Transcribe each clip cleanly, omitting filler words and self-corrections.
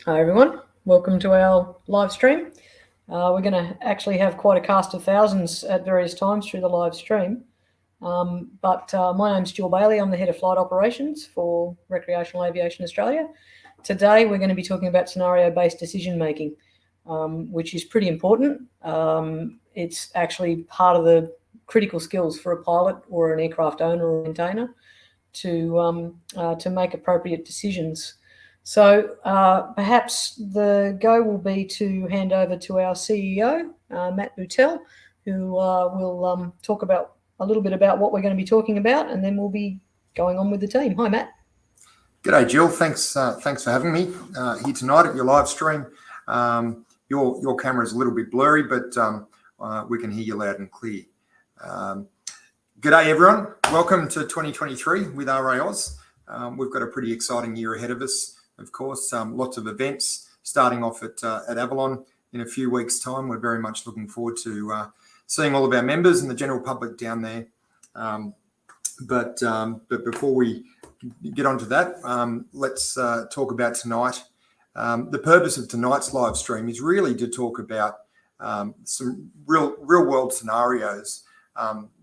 Hi everyone, welcome to our live stream. We're going to actually have quite a cast of thousands at various times through the live stream. But my name's Jill Bailey. I'm the Head of Flight Operations for Recreational Aviation Australia. Today we're going to be talking about scenario-based decision making, which is pretty important. It's actually part of the critical skills for a pilot or an aircraft owner or maintainer to make appropriate decisions. So perhaps the go will be to hand over to our CEO, Matt Bouttell, who will talk about a little bit about what we're going to be talking about, and then we'll be going on with the team. Hi, Matt. G'day, Jill. Thanks for having me here tonight at your live stream. Your camera is a little bit blurry, but we can hear you loud and clear. G'day, everyone. Welcome to 2023 with RAAus. We've got a pretty exciting year ahead of us, of course. Lots of events starting off at Avalon in a few weeks' time. We're very much looking forward to seeing all of our members and the general public down there. But before we get onto that, let's talk about tonight. The purpose of tonight's live stream is really to talk about some real world scenarios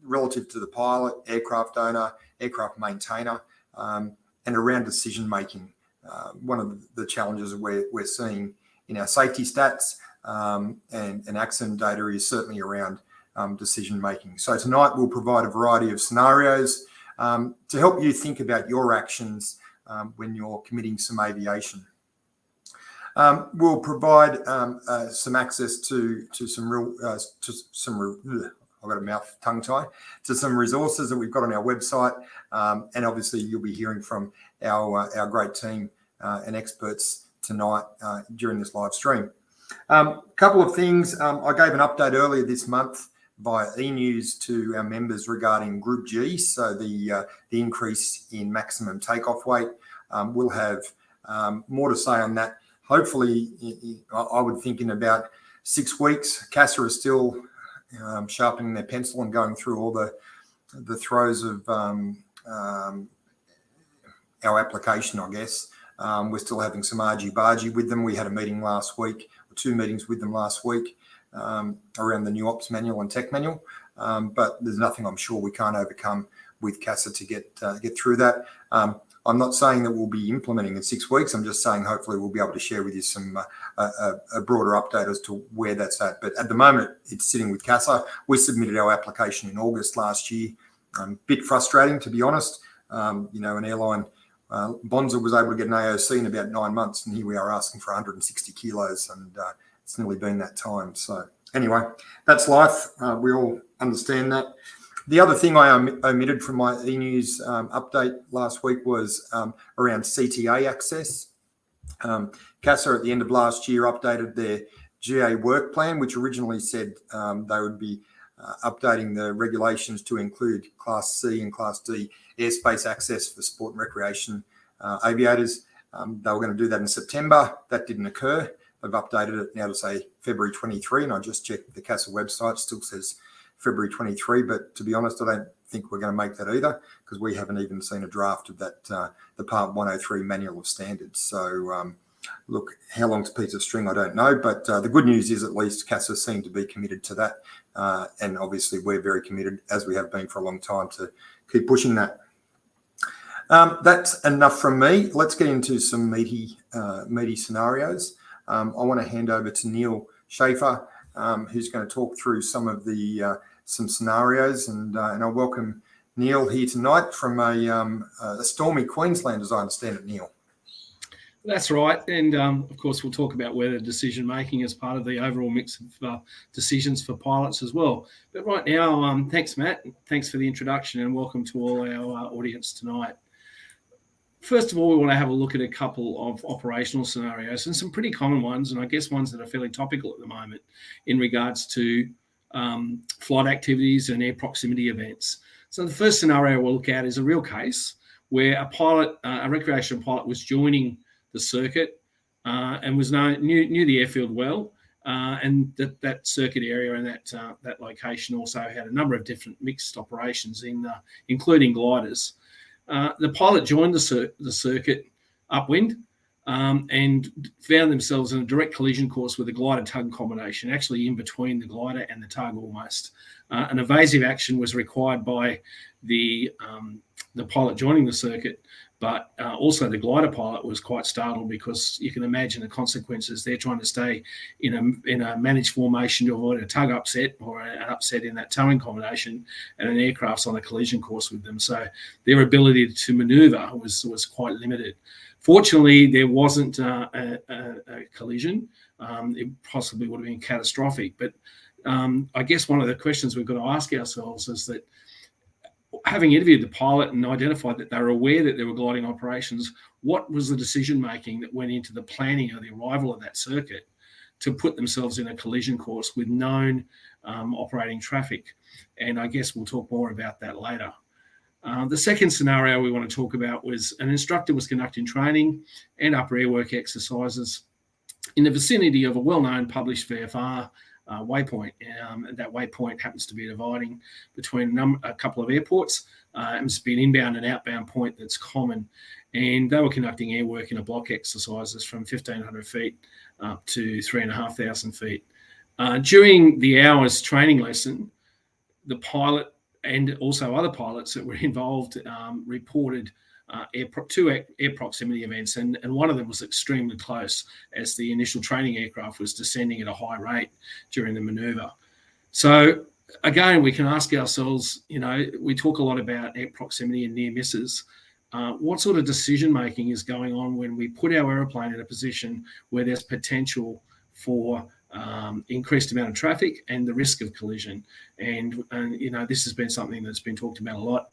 relative to the pilot, aircraft owner, aircraft maintainer, and around decision making. One of the challenges we're seeing in our safety stats and accident data is certainly around decision making. So tonight we'll provide a variety of scenarios to help you think about your actions when you're committing some aviation. We'll provide some access to some I've got a mouth tongue tie, to some resources that we've got on our website, and obviously you'll be hearing from our great team and experts tonight during this live stream. Couple of things. I gave an update earlier this month via e-news to our members regarding Group G, so the increase in maximum takeoff weight. We'll have more to say on that. Hopefully, I would think in about 6 weeks. CASA is still sharpening their pencil and going through all the throes of our application, I guess. We're still having some argy-bargy with them. We had a meeting last week, or 2 meetings with them last week, around the new ops manual and tech manual. But there's nothing I'm sure we can't overcome with CASA to get through that. I'm not saying that we'll be implementing in 6 weeks. I'm just saying hopefully we'll be able to share with you some a broader update as to where that's at. But at the moment, it's sitting with CASA. We submitted our application in August last year. Bit frustrating, to be honest. An airline, Bonza was able to get an AOC in about 9 months, and here we are asking for 160 kilos, and it's nearly been that time. So anyway, that's life. We all understand that. The other thing I omitted from my e-news update last week was around CTA access. CASA at the end of last year updated their GA work plan, which originally said they would be updating the regulations to include Class C and Class D airspace access for sport and recreation aviators. They were going to do that in September. That didn't occur. They've updated it now to say February 23, and I just checked the CASA website, still says February 23, but to be honest, I don't think we're going to make that either, because we haven't even seen a draft of that, the Part 103 Manual of Standards. So, look, how long's a piece of string, I don't know, but the good news is at least CASA seem to be committed to that, and obviously we're very committed, as we have been for a long time, to keep pushing that. That's enough from me. Let's get into some meaty scenarios. I want to hand over to Neil Schaefer, who's going to talk through some of the some scenarios, and I welcome Neil here tonight from a stormy Queensland, as I understand it, Neil. That's right, and of course we'll talk about weather decision making as part of the overall mix of decisions for pilots as well. But right now, thanks Matt, thanks for the introduction, and welcome to all our audience tonight. First of all, we want to have a look at a couple of operational scenarios and some pretty common ones, and I guess ones that are fairly topical at the moment in regards to flight activities and air proximity events. So the first scenario we'll look at is a real case where a pilot, a recreational pilot, was joining the circuit and was knew the airfield well, and that circuit area and that location also had a number of different mixed operations, including gliders. The pilot joined the circuit upwind, and found themselves in a direct collision course with a glider-tug combination, actually in between the glider and the tug almost. An evasive action was required by the pilot joining the circuit, but also the glider pilot was quite startled, because you can imagine the consequences. They're trying to stay in a managed formation to avoid a tug upset or an upset in that towing combination, and an aircraft's on a collision course with them. So their ability to manoeuvre was quite limited. Fortunately, there wasn't a collision. It possibly would have been catastrophic. But I guess one of the questions we've got to ask ourselves is that, having interviewed the pilot and identified that they were aware that there were gliding operations, what was the decision making that went into the planning of the arrival of that circuit to put themselves in a collision course with known operating traffic? And I guess we'll talk more about that later. The second scenario we want to talk about was an instructor was conducting training and upper airwork exercises in the vicinity of a well-known published VFR waypoint. That waypoint happens to be dividing between a couple of airports. It must be an inbound and outbound point that's common. And they were conducting airwork in a block exercises from 1,500 feet up to 3,500 feet. During the hours training lesson, the pilot and also other pilots that were involved reported two air proximity events, and one of them was extremely close as the initial training aircraft was descending at a high rate during the manoeuvre. So again, we can ask ourselves, we talk a lot about air proximity and near misses. What sort of decision making is going on when we put our aeroplane in a position where there's potential for increased amount of traffic and the risk of collision? And this has been something that's been talked about a lot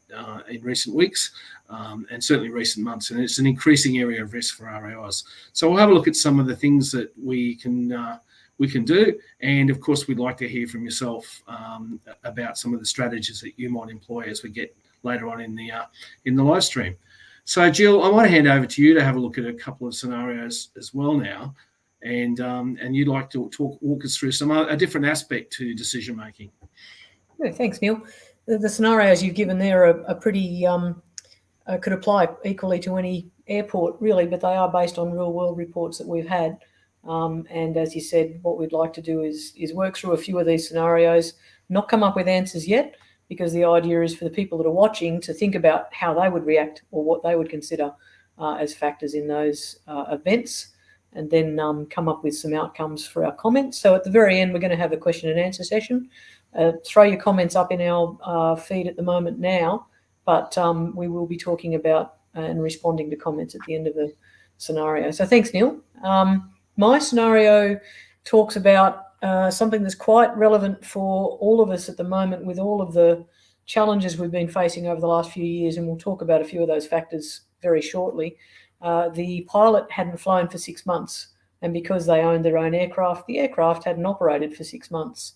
in recent weeks and certainly recent months, and it's an increasing area of risk for RAAus. So we'll have a look at some of the things that we can do, and of course we'd like to hear from yourself about some of the strategies that you might employ as we get later on in the live stream. So Jill, I might hand over to you to have a look at a couple of scenarios as well now. And you'd like to walk us through a different aspect to decision making. Yeah, thanks, Neil. The scenarios you've given there are pretty could apply equally to any airport, really, but they are based on real world reports that we've had. And as you said, what we'd like to do is work through a few of these scenarios, not come up with answers yet, because the idea is for the people that are watching to think about how they would react or what they would consider as factors in those events, and then come up with some outcomes for our comments. So at the very end, we're going to have a question and answer session. Throw your comments up in our feed at the moment now, but we will be talking about and responding to comments at the end of the scenario. So thanks, Neil. My scenario talks about something that's quite relevant for all of us at the moment, with all of the challenges we've been facing over the last few years, and we'll talk about a few of those factors very shortly. The pilot hadn't flown for 6 months, and because they owned their own aircraft, the aircraft hadn't operated for 6 months.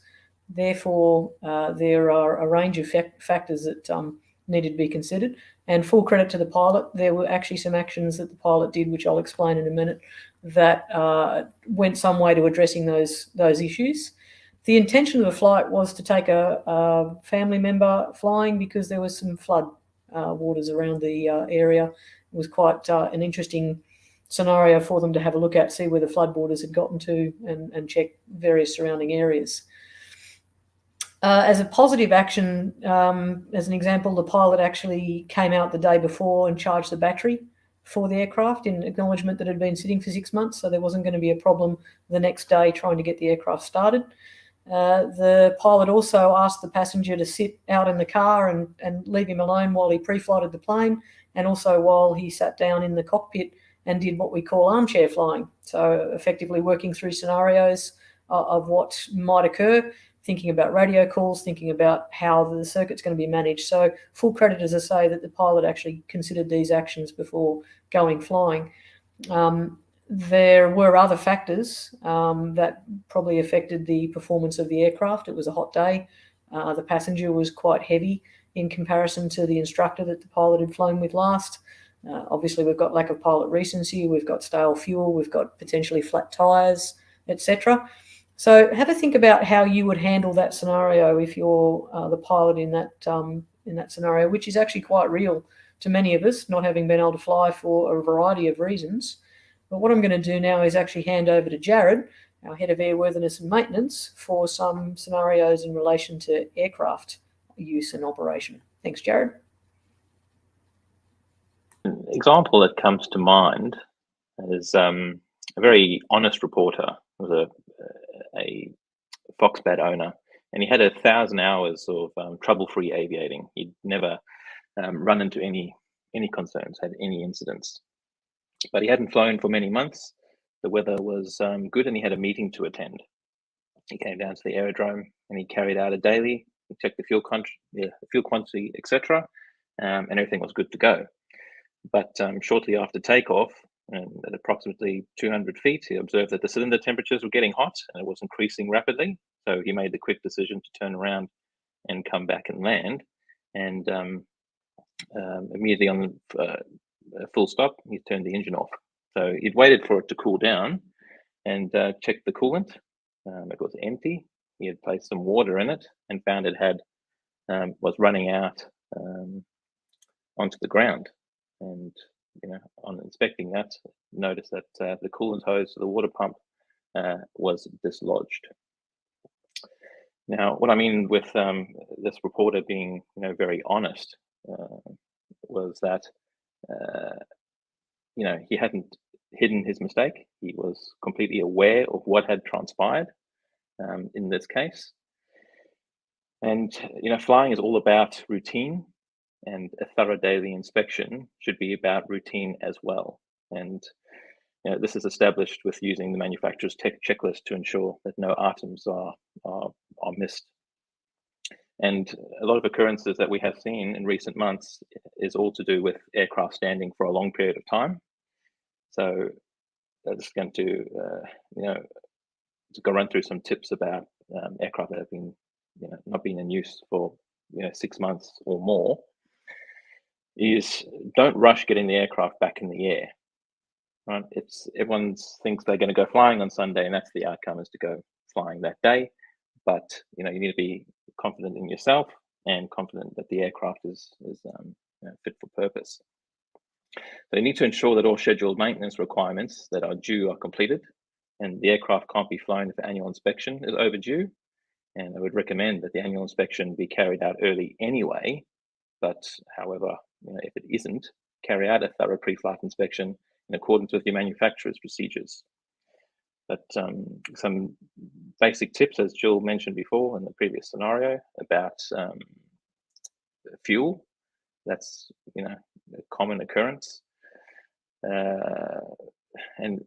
Therefore, there are a range of factors that needed to be considered, and full credit to the pilot. There were actually some actions that the pilot did, which I'll explain in a minute, that went some way to addressing those issues. The intention of the flight was to take a family member flying because there was some flood waters around the area. It was quite an interesting scenario for them to have a look at, see where the floodwaters had gotten to, and check various surrounding areas. As a positive action, as an example, the pilot actually came out the day before and charged the battery for the aircraft in acknowledgement that it had been sitting for 6 months, so there wasn't going to be a problem the next day trying to get the aircraft started. The pilot also asked the passenger to sit out in the car and leave him alone while he pre-flighted the plane, and also while he sat down in the cockpit and did what we call armchair flying. So effectively working through scenarios of what might occur, thinking about radio calls, thinking about how the circuit's going to be managed. So full credit, as I say, that the pilot actually considered these actions before going flying. There were other factors that probably affected the performance of the aircraft. It was a hot day. The passenger was quite heavy in comparison to the instructor that the pilot had flown with last. Obviously, we've got lack of pilot recency, we've got stale fuel, we've got potentially flat tyres, etc. So have a think about how you would handle that scenario if you're the pilot in that scenario, which is actually quite real to many of us, not having been able to fly for a variety of reasons. But what I'm going to do now is actually hand over to Jared, our Head of Airworthiness and Maintenance, for some scenarios in relation to aircraft use and operation. Thanks, Jared. An example that comes to mind is a very honest reporter, was a Foxbat owner, and he had 1,000 hours of trouble-free aviating. He'd never run into any concerns, had any incidents. But he hadn't flown for many months. The weather was good, and he had a meeting to attend. He came down to the aerodrome and he carried out a daily. He checked the fuel quantity, etc., and everything was good to go. But shortly after takeoff, and at approximately 200 feet, he observed that the cylinder temperatures were getting hot and it was increasing rapidly. So he made the quick decision to turn around and come back and land. And immediately on full stop, he turned the engine off. So he'd waited for it to cool down and checked the coolant. It was empty. He had placed some water in it and found it was running out onto the ground. And on inspecting that, noticed that the coolant hose to the water pump was dislodged. Now, what I mean with this reporter being very honest was that he hadn't hidden his mistake. He was completely aware of what had transpired in this case. And flying is all about routine, and a thorough daily inspection should be about routine as well. And this is established with using the manufacturer's tech checklist to ensure that no items are missed. And a lot of occurrences that we have seen in recent months is all to do with aircraft standing for a long period of time. So I'm just going to go run through some tips about aircraft that have been not been in use for 6 months or more. Is don't rush getting the aircraft back in the air. Right? Everyone thinks they're going to go flying on Sunday, and that's the outcome, is to go flying that day. But you need to be confident in yourself and confident that the aircraft is fit for purpose. So you need to ensure that all scheduled maintenance requirements that are due are completed, and the aircraft can't be flown if the annual inspection is overdue. And I would recommend that the annual inspection be carried out early anyway. But however, if it isn't, carry out a thorough pre-flight inspection in accordance with your manufacturer's procedures. But some basic tips, as Jill mentioned before in the previous scenario, about fuel. That's a common occurrence, and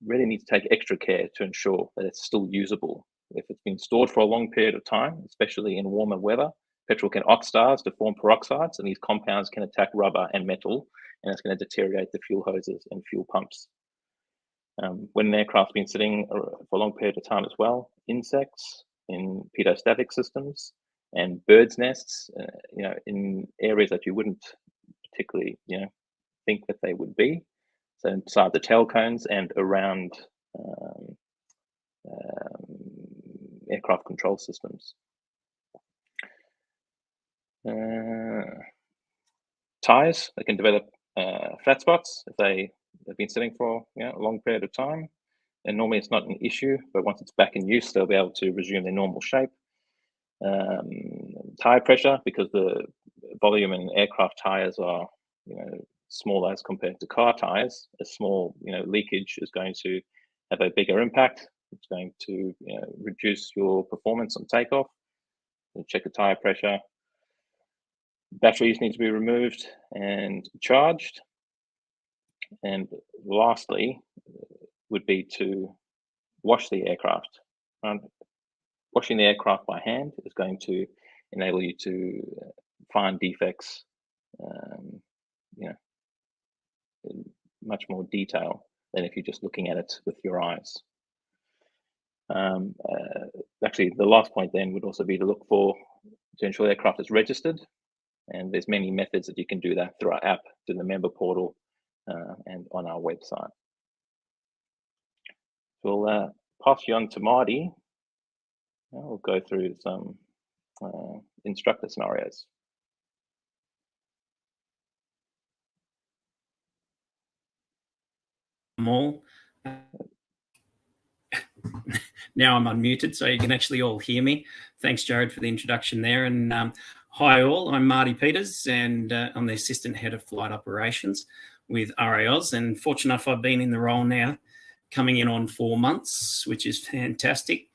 really need to take extra care to ensure that it's still usable. If it's been stored for a long period of time, especially in warmer weather, petrol can oxidize to form peroxides, and these compounds can attack rubber and metal, and it's going to deteriorate the fuel hoses and fuel pumps. When an aircraft's been sitting for a long period of time as well, insects in pedostatic systems and birds' nests, in areas that you wouldn't particularly, think that they would be. So inside the tail cones and around aircraft control systems. Tires, they can develop flat spots if they've been sitting for a long period of time. And normally it's not an issue, but once it's back in use, they'll be able to resume their normal shape. Tire pressure, because the volume in aircraft tires are smaller as compared to car tires, a small leakage is going to have a bigger impact. It's going to reduce your performance on takeoff. So check the tire pressure. Batteries need to be removed and charged. And lastly would be to wash the aircraft. Washing the aircraft by hand is going to enable you to find defects in much more detail than if you're just looking at it with your eyes. Actually, the last point then would also be to ensure the aircraft is registered. And there's many methods that you can do that through our app, through the member portal, and on our website. We'll pass you on to Marty. We'll go through some instructor scenarios. all. Now I'm unmuted, so you can actually all hear me. Thanks, Jared, for the introduction there. And hi all, I'm Marty Peters, and I'm the Assistant Head of Flight Operations with RAAus. And fortunate enough, I've been in the role now, coming in on 4 months, which is fantastic.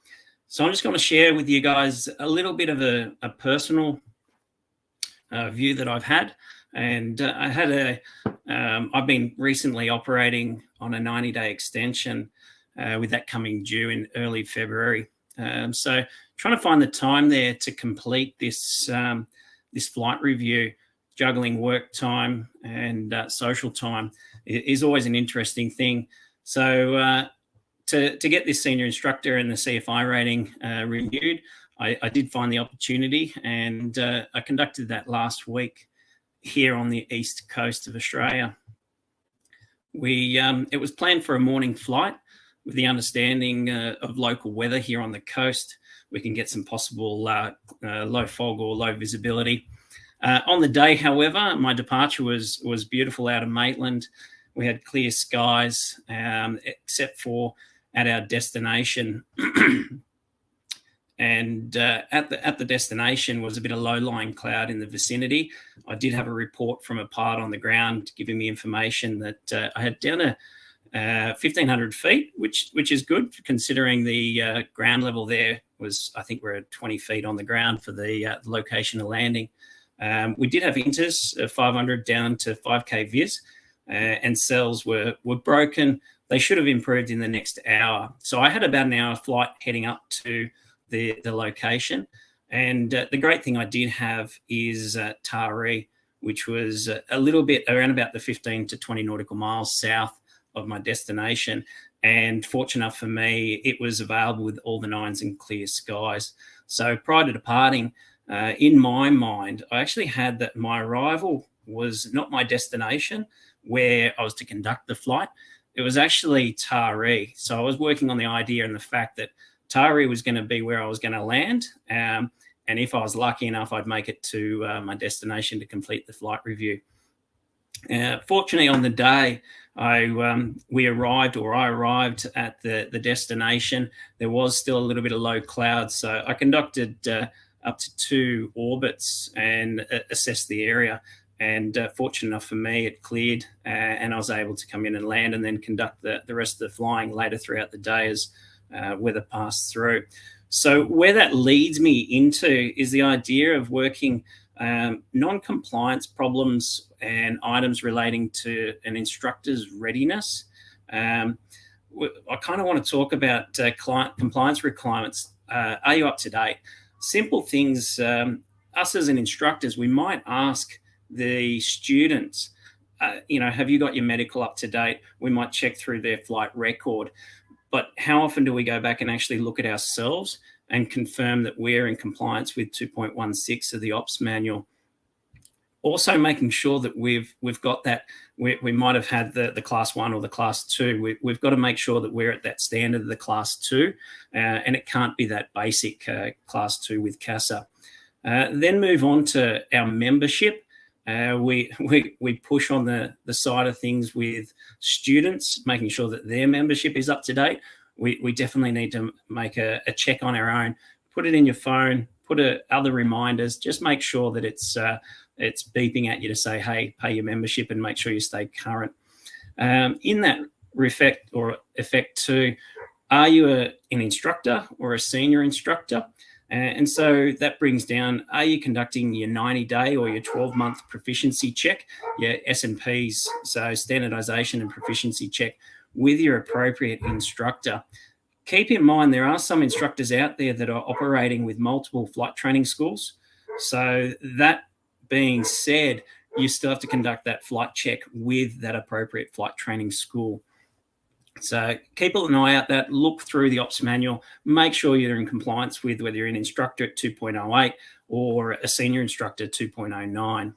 So I'm just going to share with you guys a little bit of a personal view that I've had. And I've been recently operating on a 90-day extension with that coming due in early February. So trying to find the time there to complete this this flight review, juggling work time and social time is always an interesting thing. So to get this senior instructor and the CFI rating renewed, I did find the opportunity, and I conducted that last week here on the east coast of Australia. It was planned for a morning flight with the understanding of local weather here on the coast. We can get some possible low fog or low visibility. On the day, however, my departure was beautiful out of Maitland. We had clear skies, except for at our destination. And at the destination was a bit of low-lying cloud in the vicinity. I did have a report from a pilot on the ground giving me information that I had down to 1,500 feet, which is good considering the ground level there was, I think we're at 20 feet on the ground for the location of landing. We did have inters of 500 down to 5K vis, and cells were broken. They should have improved in the next hour. So I had about an hour flight heading up to the location. And the great thing I did have is Taree, which was a little bit around about the 15 to 20 nautical miles south of my destination. And fortunate enough for me, it was available with all the nines and clear skies. So prior to departing, in my mind, I actually had that my arrival was not my destination where I was to conduct the flight. It was actually Taree. So I was working on the idea and the fact that Taree was going to be where I was going to land. And if I was lucky enough, I'd make it to my destination to complete the flight review. Fortunately, on the day, I arrived at the destination. There was still a little bit of low cloud, so I conducted up to 2 orbits and assessed the area. And fortunate enough for me, it cleared, and I was able to come in and land, and then conduct the rest of the flying later throughout the day as weather passed through. So where that leads me into is the idea of working non-compliance problems and items relating to an instructor's readiness. I kind of want to talk about client compliance requirements. Are you up to date? Simple things. Us as an instructors, we might ask the students, have you got your medical up to date? We might check through their flight record. But how often do we go back and actually look at ourselves and confirm that we're in compliance with 2.16 of the ops manual? Also making sure that we've got that, we might have had the class 1 or the class 2. We've got to make sure that we're at that standard of the class 2, and it can't be that basic class 2 with CASA. Then move on to our membership. We push on the side of things with students, making sure that their membership is up to date. We definitely need to make a check on our own. Put it in your phone, put other reminders, just make sure that it's beeping at you to say, hey, pay your membership, and make sure you stay current. In that effect too, are you an instructor or a senior instructor? And so that brings down, are you conducting your 90-day or your 12-month proficiency check, your S&Ps, so standardization and proficiency check, with your appropriate instructor? Keep in mind, there are some instructors out there that are operating with multiple flight training schools. So that being said, you still have to conduct that flight check with that appropriate flight training school. So keep an eye out that, look through the ops manual, make sure you're in compliance with whether you're an instructor at 2.08 or a senior instructor 2.09.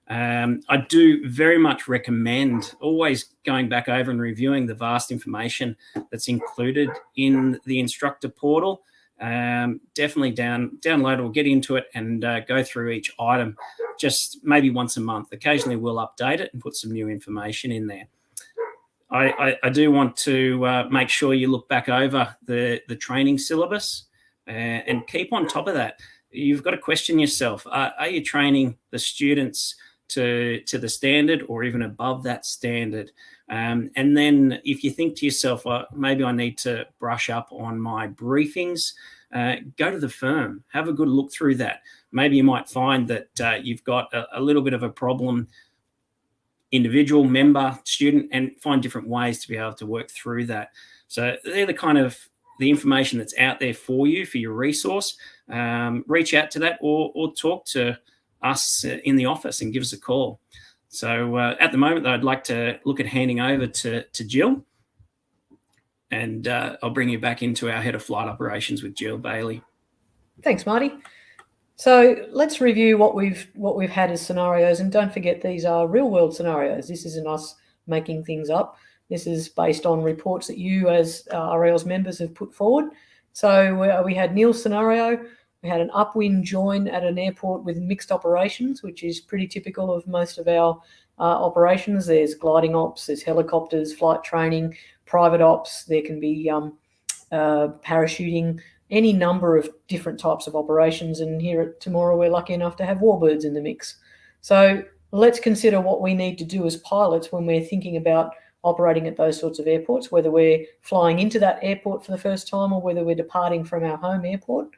I do very much recommend always going back over and reviewing the vast information that's included in the instructor portal. Definitely download or get into it and go through each item just maybe once a month. Occasionally we'll update it and put some new information in there. I do want to make sure you look back over the training syllabus and keep on top of that. You've got to question yourself. Are you training the students to the standard or even above that standard? And then if you think to yourself, well, maybe I need to brush up on my briefings, go to the firm, have a good look through that. Maybe you might find that you've got a little bit of a problem, individual, member, student, and find different ways to be able to work through that. So they're the kind of the information that's out there for you, for your resource. Reach out to that or talk to us in the office and give us a call. So at the moment, I'd like to look at handing over to Jill, and I'll bring you back into our head of flight operations with Jill Bailey. Thanks, Marty. So let's review what we've had as scenarios, and don't forget these are real world scenarios. This isn't us making things up. This is based on reports that you as RAAus members have put forward. So we had Neil's scenario. We had an upwind join at an airport with mixed operations, which is pretty typical of most of our operations. There's gliding ops, there's helicopters, flight training, private ops. There can be parachuting, any number of different types of operations. And here at Temora, we're lucky enough to have warbirds in the mix. So let's consider what we need to do as pilots when we're thinking about operating at those sorts of airports, whether we're flying into that airport for the first time or whether we're departing from our home airport.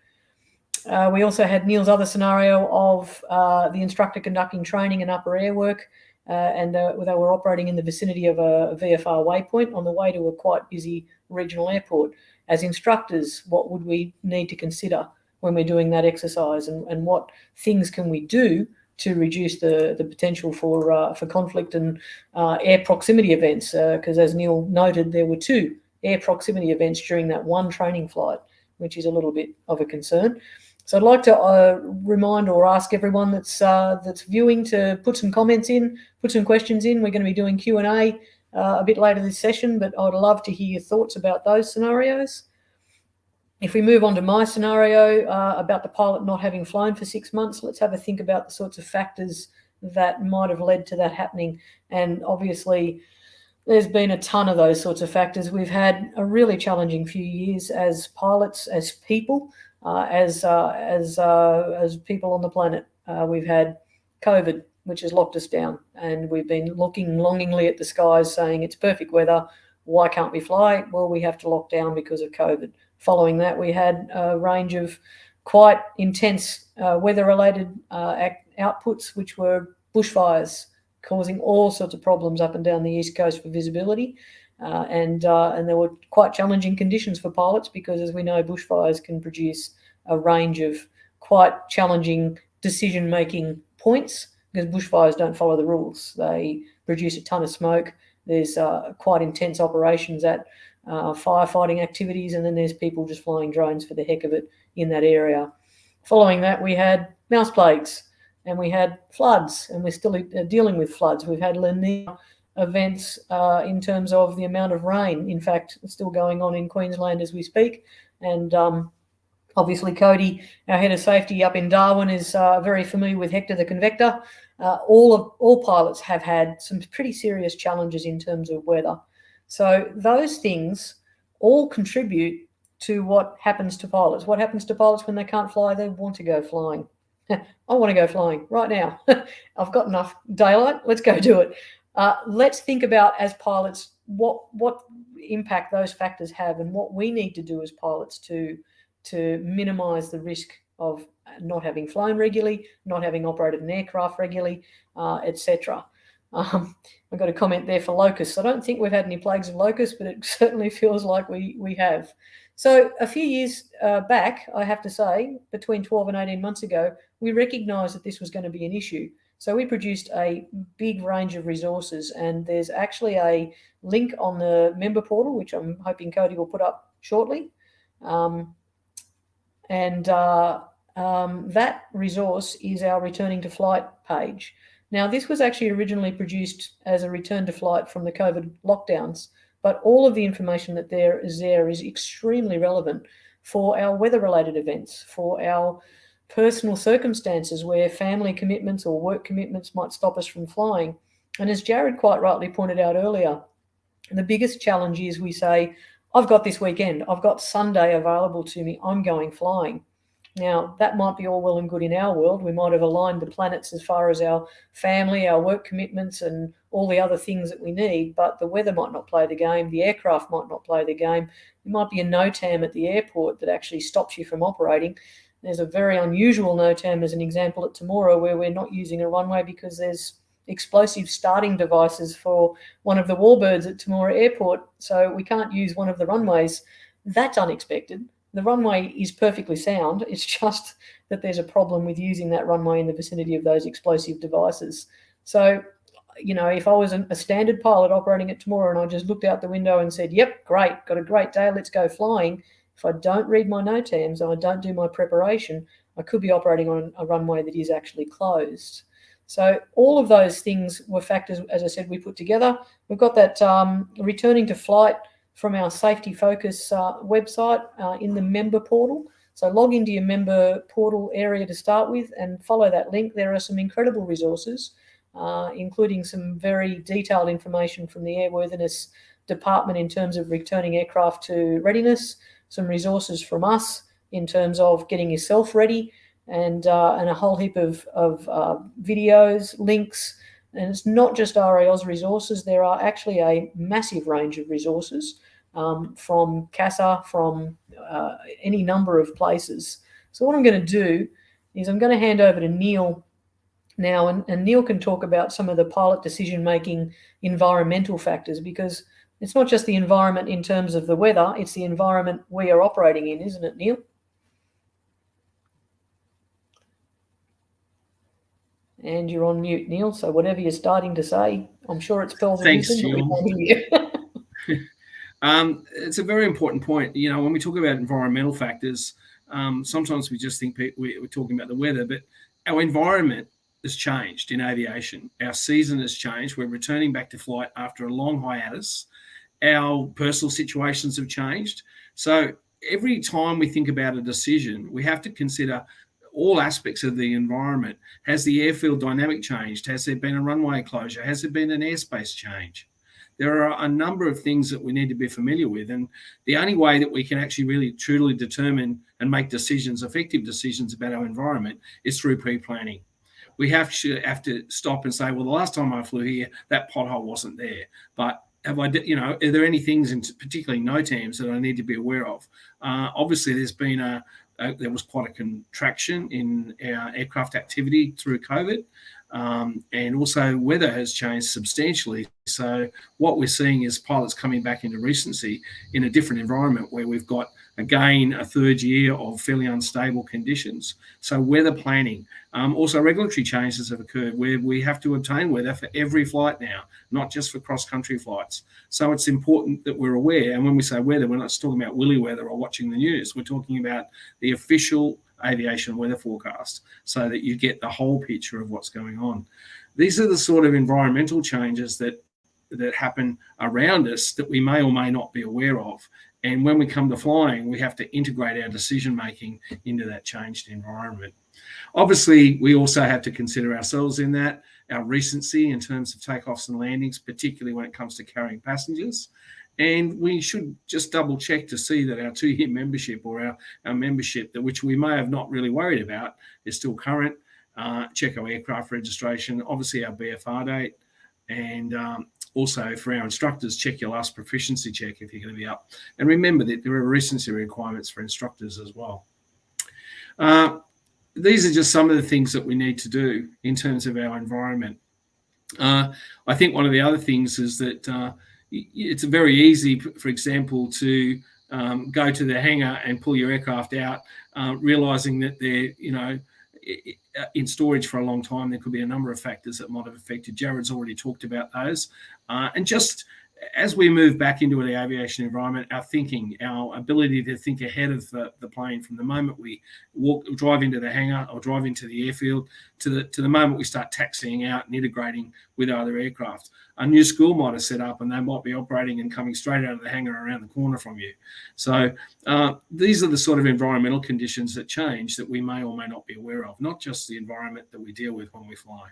We also had Neil's other scenario of the instructor conducting training and upper air work, and they were operating in the vicinity of a VFR waypoint on the way to a quite busy regional airport. As instructors, what would we need to consider when we're doing that exercise, and what things can we do to reduce the potential for conflict and air proximity events? Because as Neil noted, there were 2 air proximity events during that one training flight, which is a little bit of a concern. So I'd like to remind or ask everyone that's viewing to put some comments in, put some questions in. We're going to be doing Q&A a bit later this session, but I'd love to hear your thoughts about those scenarios. If we move on to my scenario about the pilot not having flown for 6 months, let's have a think about the sorts of factors that might have led to that happening. And obviously, there's been a ton of those sorts of factors. We've had a really challenging few years as pilots, as people, as people on the planet. We've had COVID, which has locked us down, and we've been looking longingly at the skies saying it's perfect weather. Why can't we fly? Well, we have to lock down because of COVID. Following that, we had a range of quite intense weather-related outputs, which were bushfires, causing all sorts of problems up and down the East Coast for visibility. And there were quite challenging conditions for pilots because, as we know, bushfires can produce a range of quite challenging decision-making points because bushfires don't follow the rules. They produce a ton of smoke. There's quite intense operations at firefighting activities, and then there's people just flying drones for the heck of it in that area. Following that, we had mouse plagues and we had floods, and we're still dealing with floods. We've had La Nina events in terms of the amount of rain. In fact, it's still going on in Queensland as we speak. And obviously, Cody, our head of safety up in Darwin, is very familiar with Hector the Convector. All pilots have had some pretty serious challenges in terms of weather. So those things all contribute to what happens to pilots. What happens to pilots when they can't fly? They want to go flying. I want to go flying right now. I've got enough daylight. Let's go do it. Let's think about, as pilots, what impact those factors have and what we need to do as pilots to minimise the risk of not having flown regularly, not having operated an aircraft regularly, etc. I've got a comment there for locusts. I don't think we've had any plagues of locusts, but it certainly feels like we have. So a few years back, I have to say, between 12 and 18 months ago, we recognised that this was going to be an issue. So we produced a big range of resources, and there's actually a link on the member portal, which I'm hoping Cody will put up shortly. That resource is our Returning to Flight page. Now, this was actually originally produced as a return to flight from the COVID lockdowns, but all of the information that there is extremely relevant for our weather-related events, for our personal circumstances where family commitments or work commitments might stop us from flying. And as Jared quite rightly pointed out earlier, And the biggest challenge is we say, I've got this weekend, I've got Sunday available to me, I'm going flying. Now, that might be all well and good in our world. We might have aligned the planets as far as our family, our work commitments, and all the other things that we need, but the weather might not play the game, the aircraft might not play the game. There might be a NOTAM at the airport that actually stops you from operating. There's a very unusual NOTAM, as an example, at Temora, where we're not using a runway because there's explosive starting devices for one of the warbirds at Temora Airport, so we can't use one of the runways. That's unexpected. The runway is perfectly sound. It's just that there's a problem with using that runway in the vicinity of those explosive devices. So, you know, if I was a standard pilot operating at Temora and I just looked out the window and said, yep, great, got a great day, let's go flying. If I don't read my NOTAMs and I don't do my preparation, I could be operating on a runway that is actually closed. So all of those things were factors, as I said, we put together. We've got that returning to flight from our Safety Focus website in the member portal. So log into your member portal area to start with and follow that link. There are some incredible resources, including some very detailed information from the Airworthiness Department in terms of returning aircraft to readiness, some resources from us in terms of getting yourself ready, and a whole heap of videos, links. And it's not just RAAus resources. There are actually a massive range of resources from CASA, from any number of places. So what I'm going to do is I'm going to hand over to Neil now, and Neil can talk about some of the pilot decision-making environmental factors, because it's not just the environment in terms of the weather, it's the environment we are operating in, isn't it, Neil? And you're on mute, Neil, so whatever you're starting to say, I'm sure it's pearls of wisdom, but we can't hear you. It's a very important point. You know, when we talk about environmental factors, sometimes we just think we're talking about the weather, but our environment has changed in aviation. Our season has changed. We're returning back to flight after a long hiatus. Our personal situations have changed. So every time we think about a decision, we have to consider all aspects of the environment. Has the airfield dynamic changed? Has there been a runway closure? Has there been an airspace change? There are a number of things that we need to be familiar with. And the only way that we can actually really truly determine and make decisions, effective decisions about our environment, is through pre-planning. We have to stop and say, well, the last time I flew here, that pothole wasn't there. But have I, you know, are there any things, in particularly NOTAMs, that I need to be aware of? Obviously, there's been there was quite a contraction in our aircraft activity through COVID. And also weather has changed substantially. So what we're seeing is pilots coming back into recency in a different environment where we've got, again, a third year of fairly unstable conditions. So weather planning. Also regulatory changes have occurred where we have to obtain weather for every flight now, not just for cross-country flights. So it's important that we're aware. And when we say weather, we're not just talking about willy weather or watching the news. We're talking about the official aviation weather forecast, so that you get the whole picture of what's going on. These are the sort of environmental changes that happen around us that we may or may not be aware of. And when we come to flying, we have to integrate our decision making into that changed environment. Obviously, we also have to consider ourselves in that, our recency in terms of takeoffs and landings, particularly when it comes to carrying passengers. And we should just double check to see that our 2-year membership, or our membership, which we may have not really worried about, is still current. Check our aircraft registration, obviously our BFR date, and also for our instructors, check your last proficiency check if you're going to be up. And remember that there are recency requirements for instructors as well. These are just some of the things that we need to do in terms of our environment. I think one of the other things is that it's very easy, for example, to go to the hangar and pull your aircraft out, realizing that they're, you know, in storage for a long time. There could be a number of factors that might have affected. Jared's already talked about those. And just as we move back into the aviation environment, our thinking, our ability to think ahead of the plane from the moment we drive into the hangar or drive into the airfield to the moment we start taxiing out and integrating with other aircraft. A new school might have set up and they might be operating and coming straight out of the hangar around the corner from you. So these are the sort of environmental conditions that change that we may or may not be aware of, not just the environment that we deal with when we fly.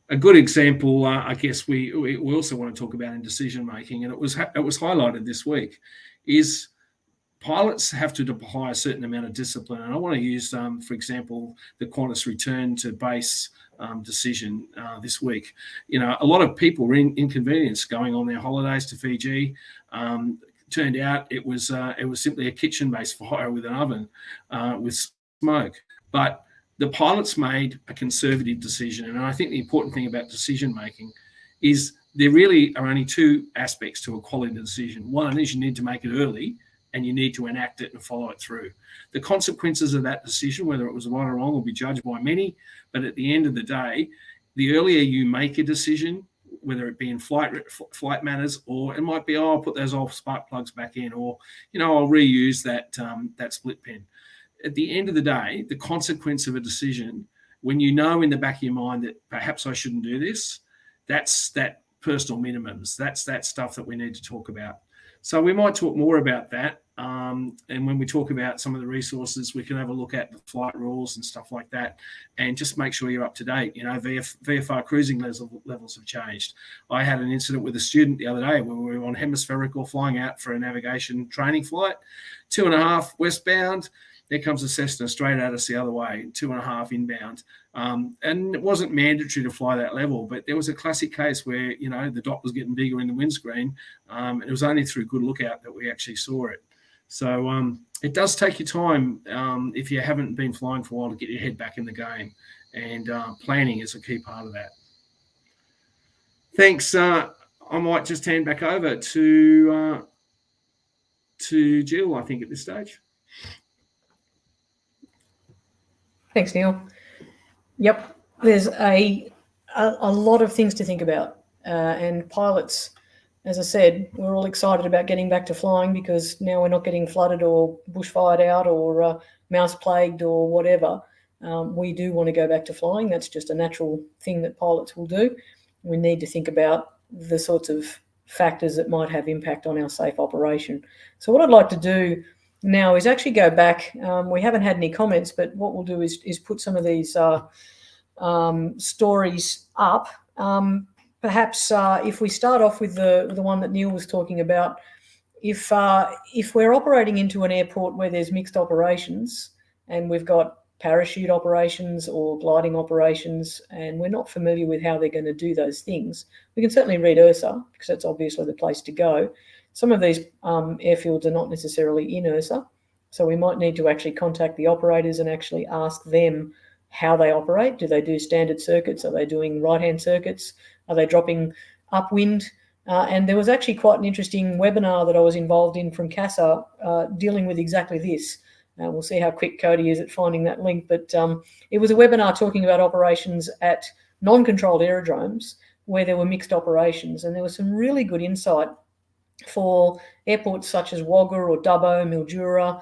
a good example, I guess we also want to talk about in decision making, and it was highlighted this week, is pilots have to apply a certain amount of discipline. And I want to use, for example, the Qantas return to base decision this week. You know, a lot of people were inconvenienced going on their holidays to Fiji. Turned out it was simply a kitchen-based fire with an oven with smoke. But the pilots made a conservative decision. And I think the important thing about decision making is there really are only two aspects to a quality decision. One is you need to make it early, and you need to enact it and follow it through. The consequences of that decision, whether it was right or wrong, will be judged by many. But at the end of the day, the earlier you make a decision, whether it be in flight matters, or it might be, I'll put those old spark plugs back in, or, you know, I'll reuse that split pin. At the end of the day, the consequence of a decision, when you know in the back of your mind that perhaps I shouldn't do this, that's that personal minimums. That's that stuff that we need to talk about. So we might talk more about that. And when we talk about some of the resources, we can have a look at the flight rules and stuff like that, and just make sure you're up to date. You know, VFR cruising levels have changed. I had an incident with a student the other day when we were on hemispherical flying out for a navigation training flight, 2.5 westbound. There comes a Cessna straight at us the other way, 2.5 inbound. And it wasn't mandatory to fly that level, but there was a classic case where, you know, the dot was getting bigger in the windscreen. And it was only through good lookout that we actually saw it. So it does take you time if you haven't been flying for a while to get your head back in the game. And planning is a key part of that. Thanks. I might just hand back over to Jill, I think, at this stage. Thanks, Neil. Yep, there's a lot of things to think about, and pilots, as I said, we're all excited about getting back to flying because now we're not getting flooded or bushfired out or mouse plagued or whatever. We do want to go back to flying. That's just a natural thing that pilots will do. We need to think about the sorts of factors that might have impact on our safe operation. So what I'd like to do now is actually go back. We haven't had any comments, but what we'll do is put some of these stories up. Perhaps if we start off with the one that Neil was talking about, if we're operating into an airport where there's mixed operations and we've got parachute operations or gliding operations and we're not familiar with how they're going to do those things, we can certainly read URSA because that's obviously the place to go. Some of these airfields are not necessarily in URSA, so we might need to actually contact the operators and actually ask them how they operate. Do they do standard circuits? Are they doing right-hand circuits? Are they dropping upwind? And there was actually quite an interesting webinar that I was involved in from CASA dealing with exactly this. We'll see how quick Cody is at finding that link, but it was a webinar talking about operations at non-controlled aerodromes where there were mixed operations, and there was some really good insight for airports such as Wagga or Dubbo, Mildura,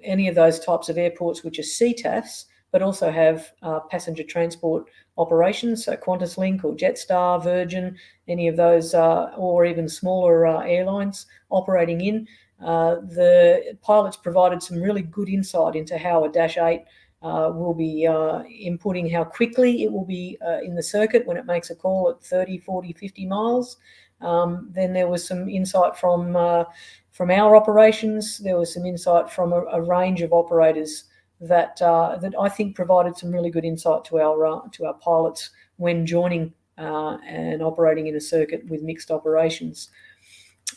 any of those types of airports which are CTAFs, but also have passenger transport operations, so QantasLink or Jetstar, Virgin, any of those, or even smaller airlines operating in. The pilots provided some really good insight into how a Dash 8 will be inputting how quickly it will be in the circuit when it makes a call at 30, 40, 50 miles. Then there was some insight from our operations. There was some insight from a range of operators that I think provided some really good insight to our pilots when joining and operating in a circuit with mixed operations.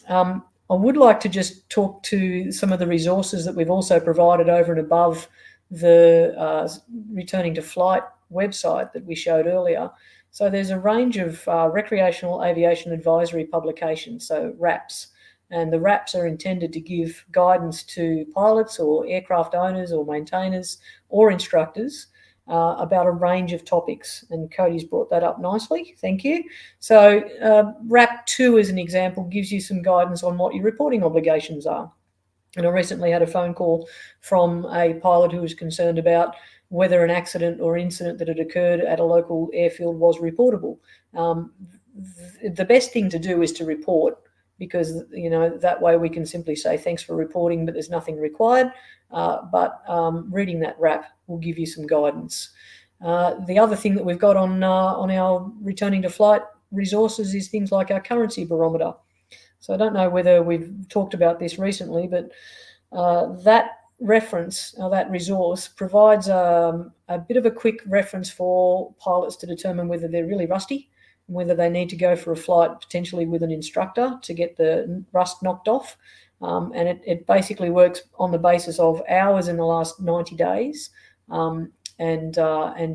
I would like to just talk to some of the resources that we've also provided over and above the Returning to Flight website that we showed earlier. So there's a range of recreational aviation advisory publications, so RAAus, and the RAAus are intended to give guidance to pilots or aircraft owners or maintainers or instructors about a range of topics, and Cody's brought that up nicely, thank you. So RAAP 2, as an example, gives you some guidance on what your reporting obligations are. And I recently had a phone call from a pilot who was concerned about whether an accident or incident that had occurred at a local airfield was reportable. The best thing to do is to report, because, you know, that way we can simply say thanks for reporting, but there's nothing required. But reading that RAAP will give you some guidance. The other thing that we've got on our returning to flight resources is things like our currency barometer. So I don't know whether we've talked about this recently, but that reference, that resource, provides a bit of a quick reference for pilots to determine whether they're really rusty and whether they need to go for a flight potentially with an instructor to get the rust knocked off. And it basically works on the basis of hours in the last 90 days and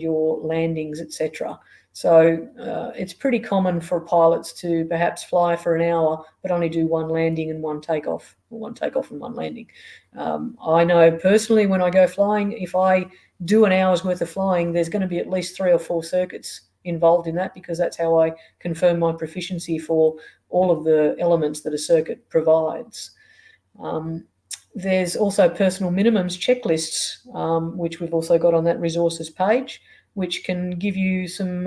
your landings, etc. So it's pretty common for pilots to perhaps fly for an hour but only do one landing and one takeoff, or one takeoff and one landing. I know personally when I go flying, if I do an hour's worth of flying, there's going to be at least 3 or 4 circuits involved in that, because that's how I confirm my proficiency for all of the elements that a circuit provides. There's also personal minimums checklists, which we've also got on that resources page, which can give you some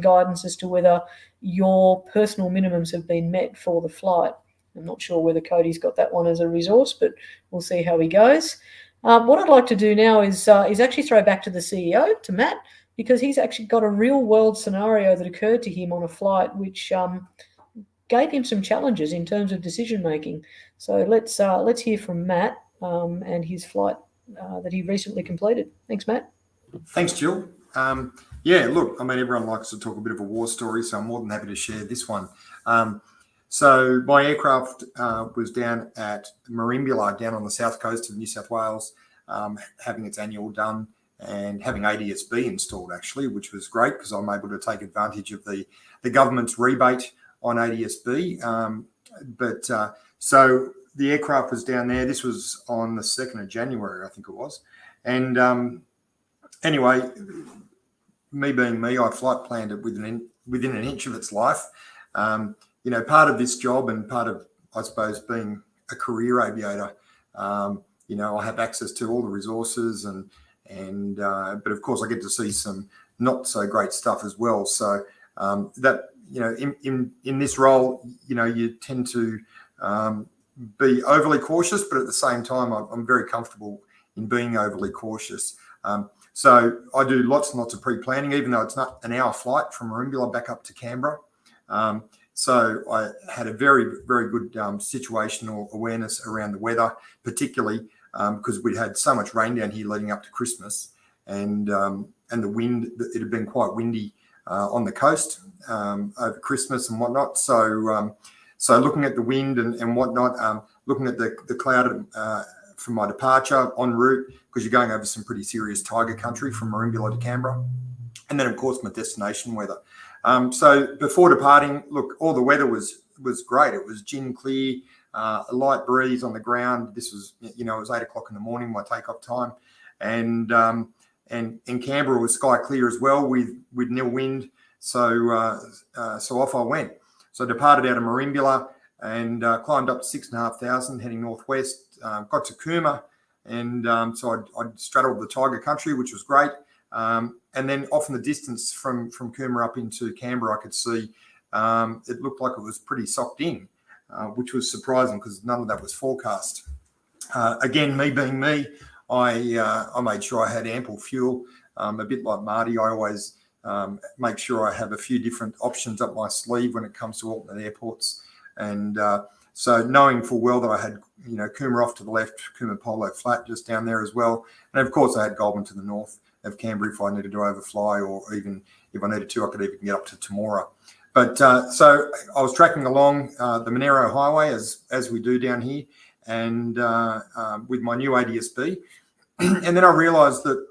guidance as to whether your personal minimums have been met for the flight. I'm not sure whether Cody's got that one as a resource, but we'll see how he goes. What I'd like to do now is actually throw back to the CEO, to Matt, because he's actually got a real world scenario that occurred to him on a flight, which gave him some challenges in terms of decision making. So let's hear from Matt and his flight that he recently completed. Thanks, Matt. Thanks, Jill. Yeah, look, I mean, everyone likes to talk a bit of a war story, so I'm more than happy to share this one. So my aircraft was down at Merimbula, down on the south coast of New South Wales, having its annual done and having ADS-B installed, actually, which was great because I'm able to take advantage of the government's rebate on ADS-B. So the aircraft was down there. This was on the 2nd of January, I think it was. And anyway, me being me, I flight planned it within an inch of its life. You know, part of this job and part of, I suppose, being a career aviator, you know, I have access to all the resources but of course I get to see some not so great stuff as well. So that, you know, in this role, you know, you tend to be overly cautious, but at the same time, I'm very comfortable in being overly cautious. So I do lots and lots of pre-planning, even though it's not an hour flight from Merimbula back up to Canberra. So I had a very, very good situational awareness around the weather, particularly because we'd had so much rain down here leading up to Christmas, and the wind, it had been quite windy on the coast over Christmas and whatnot. So looking at the wind and whatnot, looking at the cloud from my departure en route, because you're going over some pretty serious tiger country from Merimbula to Canberra, and then of course my destination weather. So before departing, look, all the weather was great. It was gin clear, a light breeze on the ground. This was, you know, it was 8 o'clock in the morning, my takeoff time, and Canberra was sky clear as well with nil wind. So off I went. So I departed out of Merimbula and climbed up to 6,500, heading northwest. Got to Cooma, and so I straddled the tiger country, which was great. And then off in the distance from Cooma up into Canberra, I could see it looked like it was pretty socked in, which was surprising because none of that was forecast. Again, me being me, I made sure I had ample fuel. A bit like Marty, I always make sure I have a few different options up my sleeve when it comes to alternate airports. And so knowing full well that I had, you know, Cooma off to the left, Cooma Polo Flat just down there as well. And of course I had Goulburn to the north of Canberra if I needed to overfly, or even if I needed to, I could even get up to Temora. But so I was tracking along the Monero Highway as we do down here, and with my new ADS-B. And then I realised that,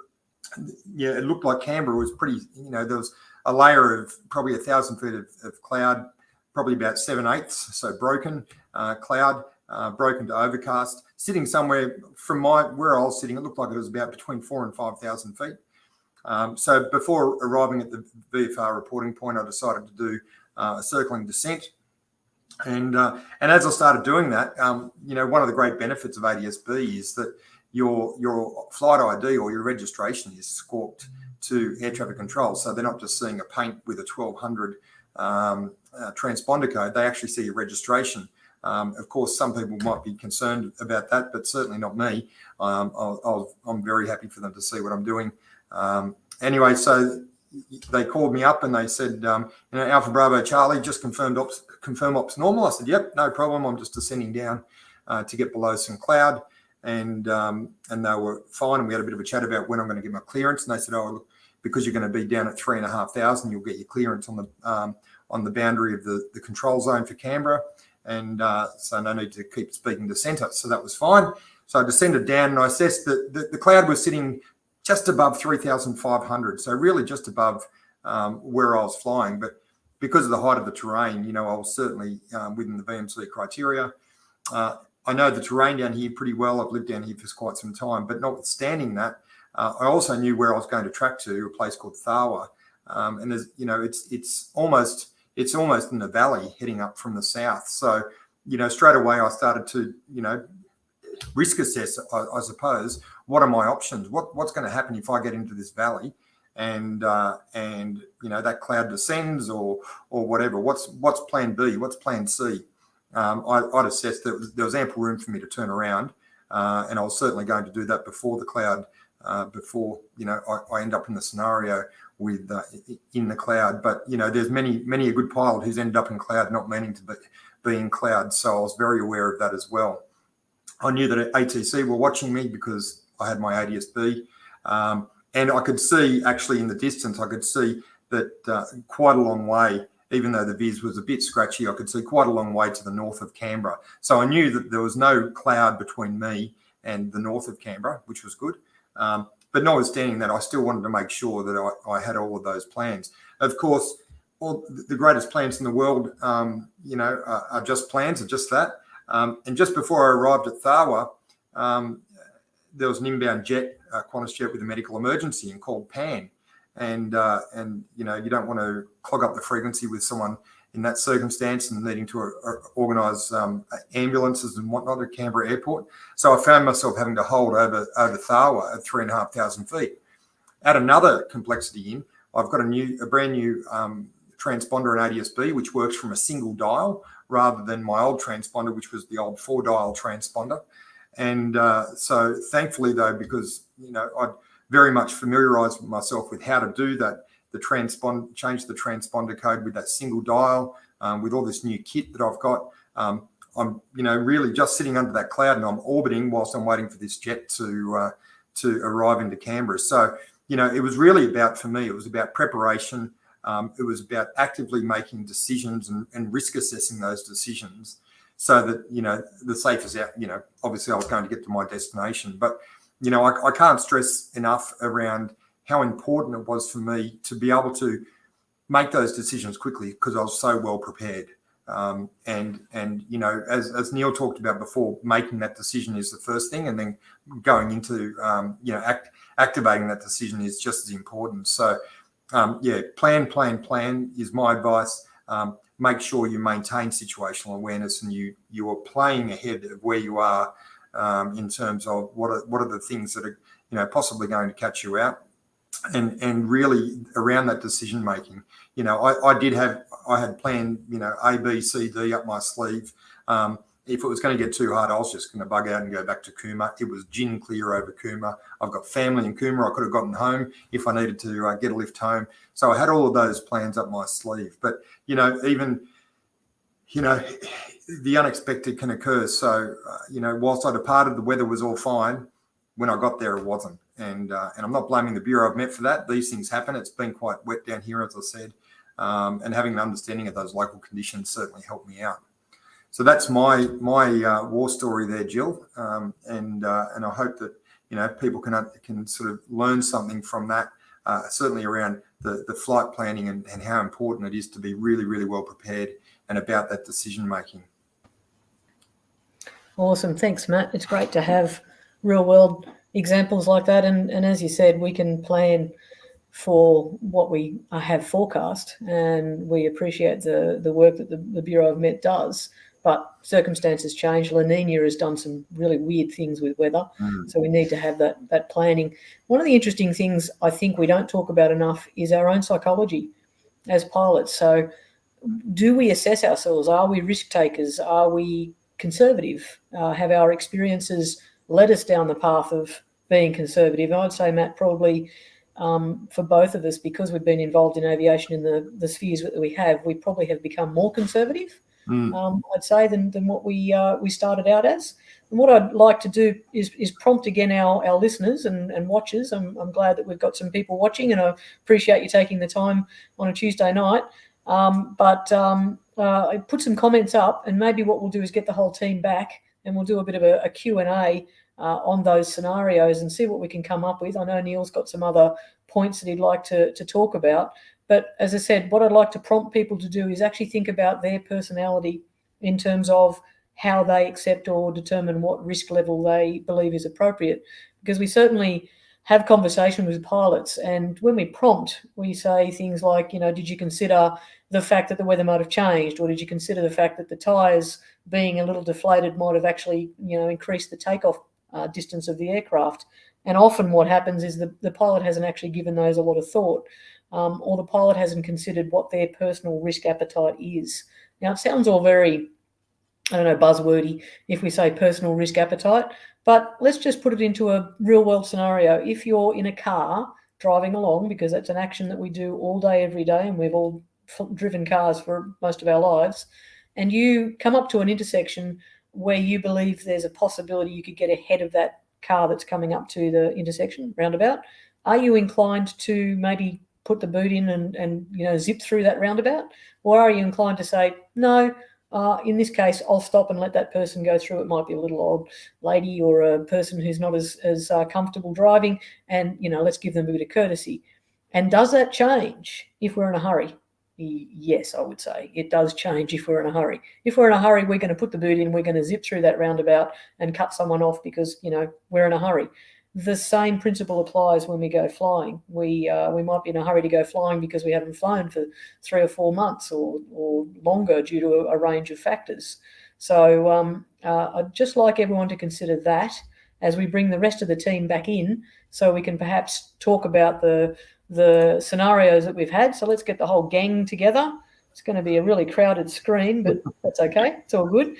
yeah, it looked like Canberra was pretty, you know, there was a layer of probably 1,000 feet of cloud, probably about 7/8, so broken cloud, broken to overcast, sitting somewhere from where I was sitting. It looked like it was about between 4,000 and 5,000 feet. So before arriving at the VFR reporting point, I decided to do a circling descent. And as I started doing that, you know, one of the great benefits of ADS-B is that your flight ID or your registration is squawked to air traffic control. So they're not just seeing a paint with a 1200 transponder code, they actually see your registration. Of course, some people might be concerned about that, but certainly not me. I'm very happy for them to see what I'm doing. Anyway, so they called me up and they said, Alpha Bravo Charlie just confirm ops normal. I said, yep, no problem. I'm just descending down to get below some cloud. And they were fine. And we had a bit of a chat about when I'm going to get my clearance. And they said, oh, look, because you're going to be down at 3,500, you'll get your clearance on the boundary of the control zone for Canberra. And so no need to keep speaking to centre. So that was fine. So I descended down and I assessed that the cloud was sitting just above 3,500. So really just above where I was flying. But because of the height of the terrain, I was certainly within the VMC criteria. I know the terrain down here pretty well. I've lived down here for quite some time, but notwithstanding that, I also knew where I was going to track to, a place called RAAus. And there's, it's almost in the valley heading up from the south. So, straight away I started to, risk assess, I suppose, what are my options? What's going to happen if I get into this valley and that cloud descends or whatever? What's plan B? What's plan C? I'd assessed that there was ample room for me to turn around, and I was certainly going to do that before the cloud, before I end up in the scenario with in the cloud. But there's many a good pilot who's ended up in cloud not meaning to be in cloud, so I was very aware of that as well. I knew that ATC were watching me because I had my ADS-B, and I could see actually in the distance, I could see that quite a long way. Even though the viz was a bit scratchy, I could see quite a long way to the north of Canberra. So I knew that there was no cloud between me and the north of Canberra, which was good. But notwithstanding that, I still wanted to make sure that I had all of those plans. Of course, all the greatest plans in the world, are just plans, are just that. And just before I arrived at RAAus, there was an inbound jet, Qantas jet with a medical emergency and called PAN. And you don't want to clog up the frequency with someone in that circumstance and needing to organise ambulances and whatnot at Canberra Airport. So I found myself having to hold over RAAus at 3,500 feet. Add another complexity in, I've got a brand new transponder and ADS-B, which works from a single dial rather than my old transponder, which was the old 4-dial transponder. And so thankfully, though, because I'd very much familiarised myself with how to do that, change the transponder code with that single dial, with all this new kit that I've got. I'm really just sitting under that cloud and I'm orbiting whilst I'm waiting for this jet to arrive into Canberra. So it was really about, for me, it was about preparation. It was about actively making decisions and risk assessing those decisions so that the safe is out. Obviously I was going to get to my destination, but I can't stress enough around how important it was for me to be able to make those decisions quickly because I was so well prepared. And as Neil talked about before, making that decision is the first thing, and then going into activating that decision is just as important. So plan is my advice. Make sure you maintain situational awareness and you are playing ahead of where you are. In terms of what are the things that are possibly going to catch you out, and really around that decision making. I had planned A, B, C, D up my sleeve. If it was going to get too hard, I was just going to bug out and go back to Cooma. It was gin clear over Cooma. I've got family in Cooma. I could have gotten home if I needed to get a lift home. So I had all of those plans up my sleeve. But even the unexpected can occur. So, whilst I departed, the weather was all fine. When I got there, it wasn't. And I'm not blaming the Bureau of Met for that. These things happen. It's been quite wet down here, as I said. And having an understanding of those local conditions certainly helped me out. So that's my war story there, Jill. And I hope that, people can sort of learn something from that, certainly around the flight planning and how important it is to be really, really well prepared and about that decision making. Awesome. Thanks, Matt. It's great to have real world examples like that. And as you said, we can plan for what we have forecast, and we appreciate the work that the Bureau of Met does. But circumstances change. La Nina has done some really weird things with weather. So we need to have that planning. One of the interesting things I think we don't talk about enough is our own psychology as pilots. So do we assess ourselves? Are we risk takers? Are we conservative? Have our experiences led us down the path of being conservative? I'd say, Matt, probably for both of us, because we've been involved in aviation in the spheres that we have, we probably have become more conservative, I'd say, than what we started out as. And what I'd like to do is prompt again our listeners and watchers. I'm glad that we've got some people watching, and I appreciate you taking the time on a Tuesday night. I put some comments up, and maybe what we'll do is get the whole team back, and we'll do a bit of a Q&A on those scenarios and see what we can come up with. I know Neil's got some other points that he'd like to talk about. But as I said, what I'd like to prompt people to do is actually think about their personality in terms of how they accept or determine what risk level they believe is appropriate. Because we certainly have conversations with pilots, and when we prompt, we say things like, did you consider the fact that the weather might have changed, or did you consider the fact that the tyres being a little deflated might have actually, increased the takeoff distance of the aircraft? And often what happens is the pilot hasn't actually given those a lot of thought, or the pilot hasn't considered what their personal risk appetite is. Now, it sounds all very, buzzwordy if we say personal risk appetite, but let's just put it into a real world scenario. If you're in a car driving along, because that's an action that we do all day, every day, and we've all driven cars for most of our lives, and you come up to an intersection where you believe there's a possibility you could get ahead of that car that's coming up to the intersection roundabout, are you inclined to maybe put the boot in and zip through that roundabout? Or are you inclined to say, no, in this case, I'll stop and let that person go through? It might be a little old lady or a person who's not as comfortable driving, and, let's give them a bit of courtesy. And does that change if we're in a hurry? Yes, I would say it does change if we're in a hurry. If we're in a hurry, we're going to put the boot in, we're going to zip through that roundabout and cut someone off because, we're in a hurry. The same principle applies when we go flying. We might be in a hurry to go flying because we haven't flown for 3 or 4 months or longer due to a range of factors. So I'd just like everyone to consider that as we bring the rest of the team back in, so we can perhaps talk about the scenarios that we've had. So let's get the whole gang together. It's going to be a really crowded screen, but that's okay. It's all good.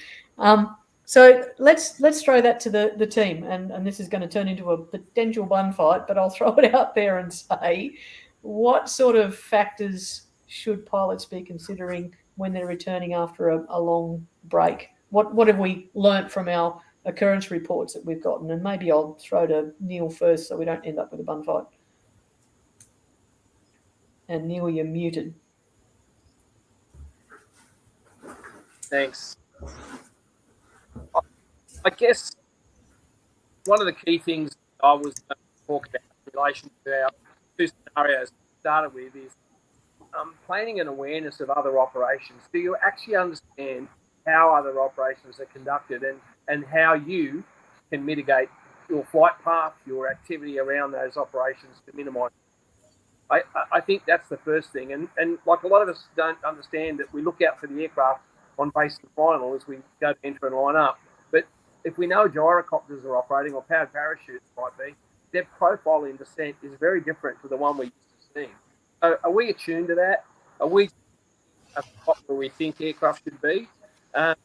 So let's throw that to the team, and this is going to turn into a potential bun fight, but I'll throw it out there and say, what sort of factors should pilots be considering when they're returning after a long break? What have we learnt from our occurrence reports that we've gotten? And maybe I'll throw to Neil first so we don't end up with a bun fight. And Neil, you're muted. Thanks. I guess one of the key things I was going to talk about in relation to our 2 scenarios we started with is planning and awareness of other operations. Do you actually understand how other operations are conducted and how you can mitigate your flight path, your activity around those operations to minimise? I think that's the first thing. And like a lot of us don't understand that we look out for the aircraft on base and final as we go to enter and line up. But if we know gyrocopters are operating, or powered parachutes might be, their profile in descent is very different to the one we're used to seeing. So are we attuned to that? Are we a spot where we think aircraft should be? And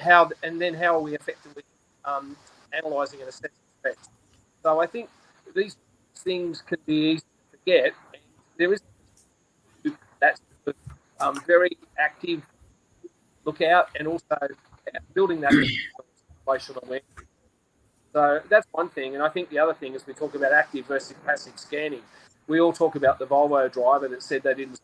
how are we effectively analysing and assessing threats? So I think these things can be easy to forget. And there is that very active lookout, and also building that situational awareness. So that's one thing. And I think the other thing is we talk about active versus passive scanning. We all talk about the Volvo driver that said they didn't,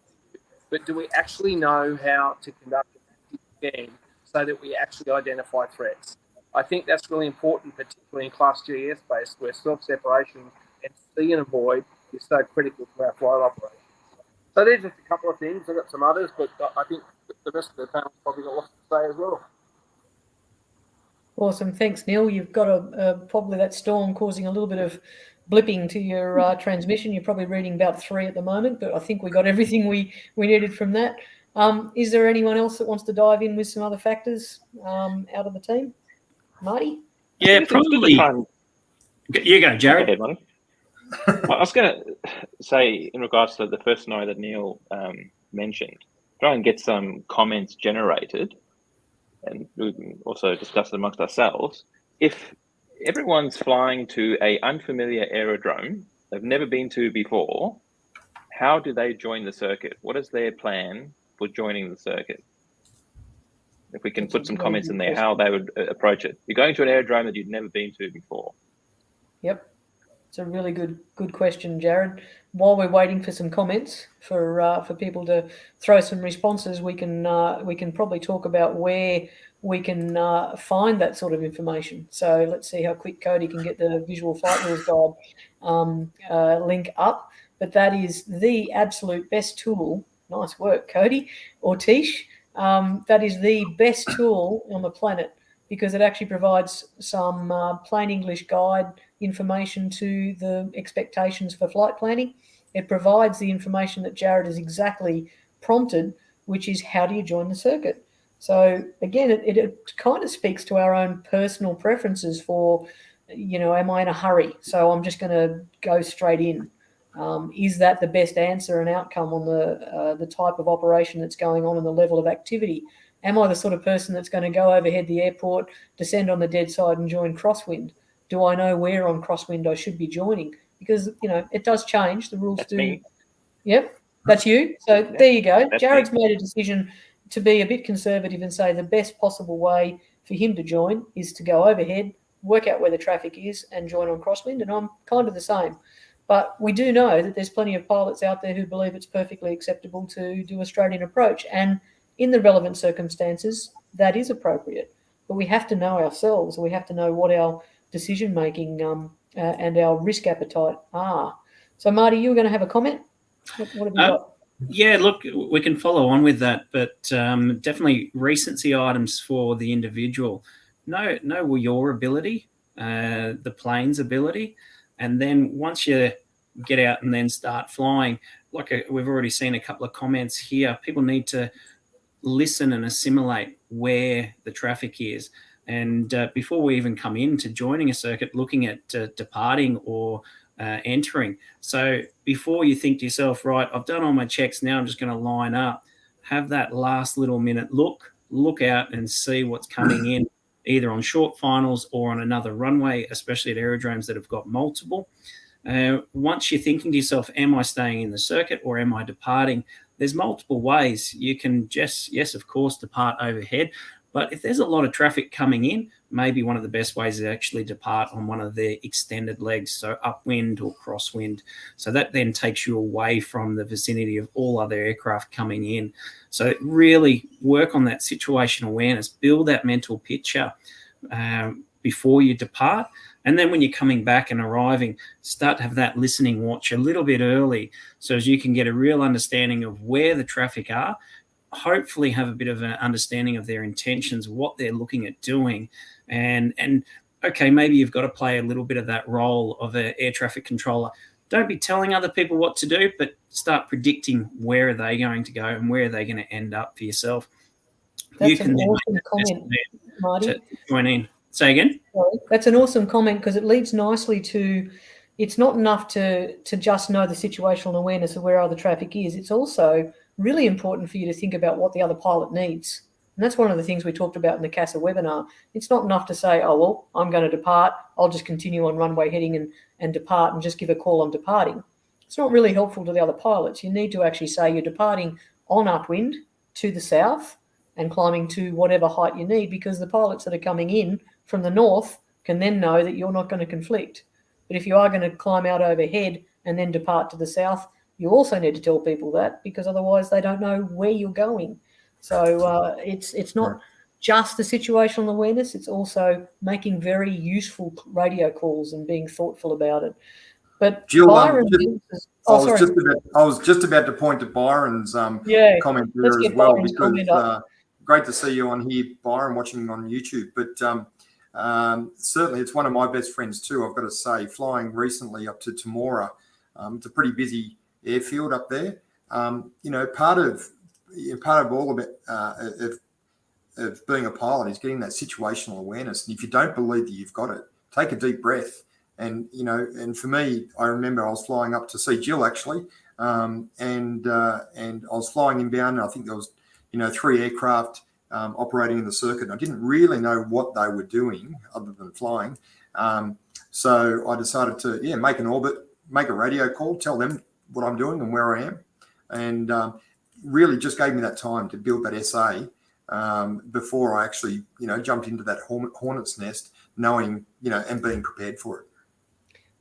but do we actually know how to conduct an active scan so that we actually identify threats? I think that's really important, particularly in Class G airspace, where self-separation and see and avoid is so critical to our flight operations. So there's just a couple of things. I've got some others, but I think the rest of the panel's probably got lots to say as well. Awesome. Thanks, Neil. You've got probably that storm causing a little bit of blipping to your transmission. You're probably reading about 3 at the moment, but I think we got everything we needed from that. Is there anyone else that wants to dive in with some other factors out of the team? Marty? Yeah, probably. You go, Jared. Go ahead, Marty. I was going to say, in regards to the first scenario that Neil mentioned, try and get some comments generated, and we can also discuss it amongst ourselves. If everyone's flying to an unfamiliar aerodrome they've never been to before, how do they join the circuit? What is their plan for joining the circuit? If we can put some comments in there, how they would approach it. You're going to an aerodrome that you've never been to before. Yep. It's a really good question, Jared. While we're waiting for some comments for people to throw some responses, we can probably talk about where we can find that sort of information. So let's see how quick Cody can get the Visual Flight Rules Guide link up. But that is the absolute best tool. Nice work, Cody or Tish. That is the best tool on the planet because it actually provides some plain English guide information to the expectations for flight planning. It provides the information that Jared has exactly prompted, which is how do you join the circuit? So again, it kind of speaks to our own personal preferences for, am I in a hurry? So I'm just going to go straight in. Is that the best answer and outcome on the type of operation that's going on and the level of activity? Am I the sort of person that's going to go overhead the airport, descend on the dead side and join crosswind? Do I know where on crosswind I should be joining? Because, it does change. The rules That's do. me. Yep, that's you. So there you go. That's Jared's me. made a decision to be a bit conservative and say the best possible way for him to join is to go overhead, work out where the traffic is and join on crosswind. And I'm kind of the same. But we do know that there's plenty of pilots out there who believe it's perfectly acceptable to do a straight-in approach. And in the relevant circumstances, that is appropriate. But we have to know ourselves. We have to know what our decision-making and our risk appetite are. So, Marty, you were going to have a comment? What have you got? Yeah, look, we can follow on with that, but definitely recency items for the individual. Know your ability, the plane's ability, and then once you get out and then start flying, we've already seen a couple of comments here, people need to listen and assimilate where the traffic is. And before we even come into joining a circuit, looking at departing or entering. So before you think to yourself, right, I've done all my checks, now I'm just going to line up, have that last little minute look out and see what's coming in, either on short finals or on another runway, especially at aerodromes that have got multiple. Once you're thinking to yourself, am I staying in the circuit or am I departing? There's multiple ways. You can just, yes, of course, depart overhead. But if there's a lot of traffic coming in, maybe one of the best ways is actually depart on one of the extended legs, so upwind or crosswind. So that then takes you away from the vicinity of all other aircraft coming in. So really work on that situational awareness, build that mental picture before you depart. And then when you're coming back and arriving, start to have that listening watch a little bit early so as you can get a real understanding of where the traffic are, hopefully have a bit of an understanding of their intentions, what they're looking at doing. And okay, maybe you've got to play a little bit of that role of an air traffic controller. Don't be telling other people what to do, but start predicting where are they going to go and where are they going to end up for yourself. That's you can an awesome comment, Marty. To join in. Say again? That's an awesome comment because it leads nicely to, it's not enough to just know the situational awareness of where other traffic is. It's also really important for you to think about what the other pilot needs. And that's one of the things we talked about in the CASA webinar. It's not enough to say, oh, well, I'm going to depart. I'll just continue on runway heading and depart and just give a call on departing. It's not really helpful to the other pilots. You need to actually say you're departing on upwind to the south and climbing to whatever height you need, because the pilots that are coming in from the north can then know that you're not going to conflict. But if you are going to climb out overhead and then depart to the south, you also need to tell people that, because otherwise they don't know where you're going. So it's not just the situational awareness, it's also making very useful radio calls and being thoughtful about it. But Jill, Byron, I was just about to point to Byron's comment there as well, because great to see you on here, Byron, watching on YouTube. But certainly it's one of my best friends too, I've got to say, flying recently up to Temora. It's a pretty busy airfield up there. Part of all of it of being a pilot is getting that situational awareness. And if you don't believe that you've got it, take a deep breath. And and for me, I remember I was flying up to see Jill actually, and I was flying inbound, and I think there was 3 aircraft operating in the circuit. And I didn't really know what they were doing other than flying. So I decided to make an orbit, make a radio call, tell them what I'm doing and where I am, and really just gave me that time to build that SA before I actually, jumped into that hornet's nest, knowing, and being prepared for it.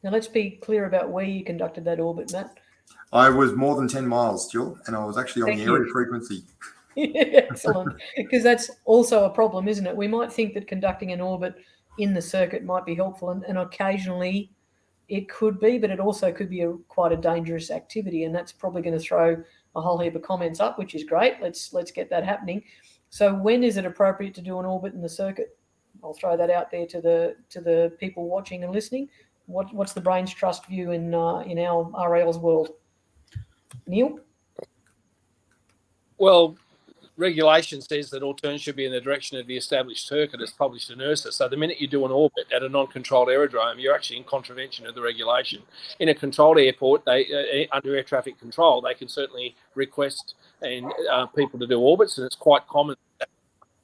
Now, let's be clear about where you conducted that orbit, Matt. I was more than 10 miles, Jill, and I was actually on the area frequency. Excellent, because that's also a problem, isn't it? We might think that conducting an orbit in the circuit might be helpful, and occasionally it could be, but it also could be quite a dangerous activity, and that's probably going to throw a whole heap of comments up, which is great. Let's get that happening. So when is it appropriate to do an orbit in the circuit? I'll throw that out there to the people watching and listening. What's the brains trust view in our RAAus world? Neil? Well, regulation says that all turns should be in the direction of the established circuit as published in IRSA. So the minute you do an orbit at a non-controlled aerodrome, you're actually in contravention of the regulation. In a controlled airport, under air traffic control, they can certainly request people to do orbits, and it's quite common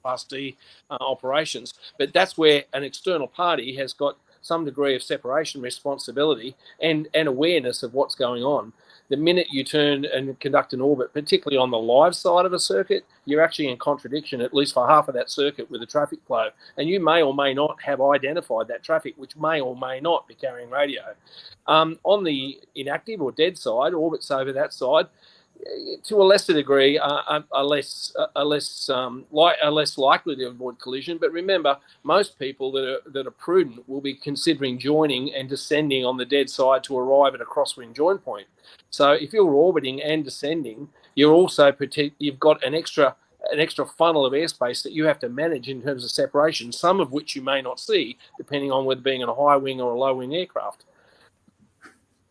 Class D operations. But that's where an external party has got some degree of separation responsibility and awareness of what's going on. The minute you turn and conduct an orbit, particularly on the live side of a circuit, you're actually in contradiction, at least for half of that circuit, with the traffic flow. And you may or may not have identified that traffic, which may or may not be carrying radio. On the inactive or dead side, orbits over that side, to a lesser degree, are less likely to avoid collision. But remember, most people that are prudent will be considering joining and descending on the dead side to arrive at a crosswind join point. So if you're orbiting and descending, you've got an extra funnel of airspace that you have to manage in terms of separation, some of which you may not see, depending on whether being in a high wing or a low wing aircraft.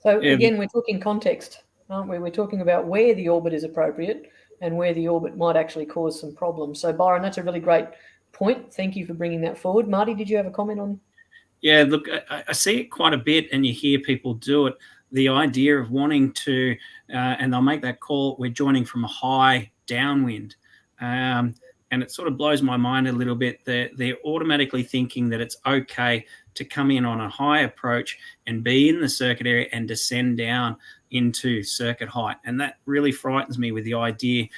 So again, we're talking context, aren't we? We're talking about where the orbit is appropriate and where the orbit might actually cause some problems. So Byron, that's a really great point. Thank you for bringing that forward. Marty, did you have a comment on? Yeah, look, I see it quite a bit, and you hear people do it. The idea of wanting to, and they'll make that call, we're joining from a high downwind. And it sort of blows my mind a little bit. They're automatically thinking that it's okay to come in on a high approach and be in the circuit area and descend down into circuit height. And that really frightens me with the idea,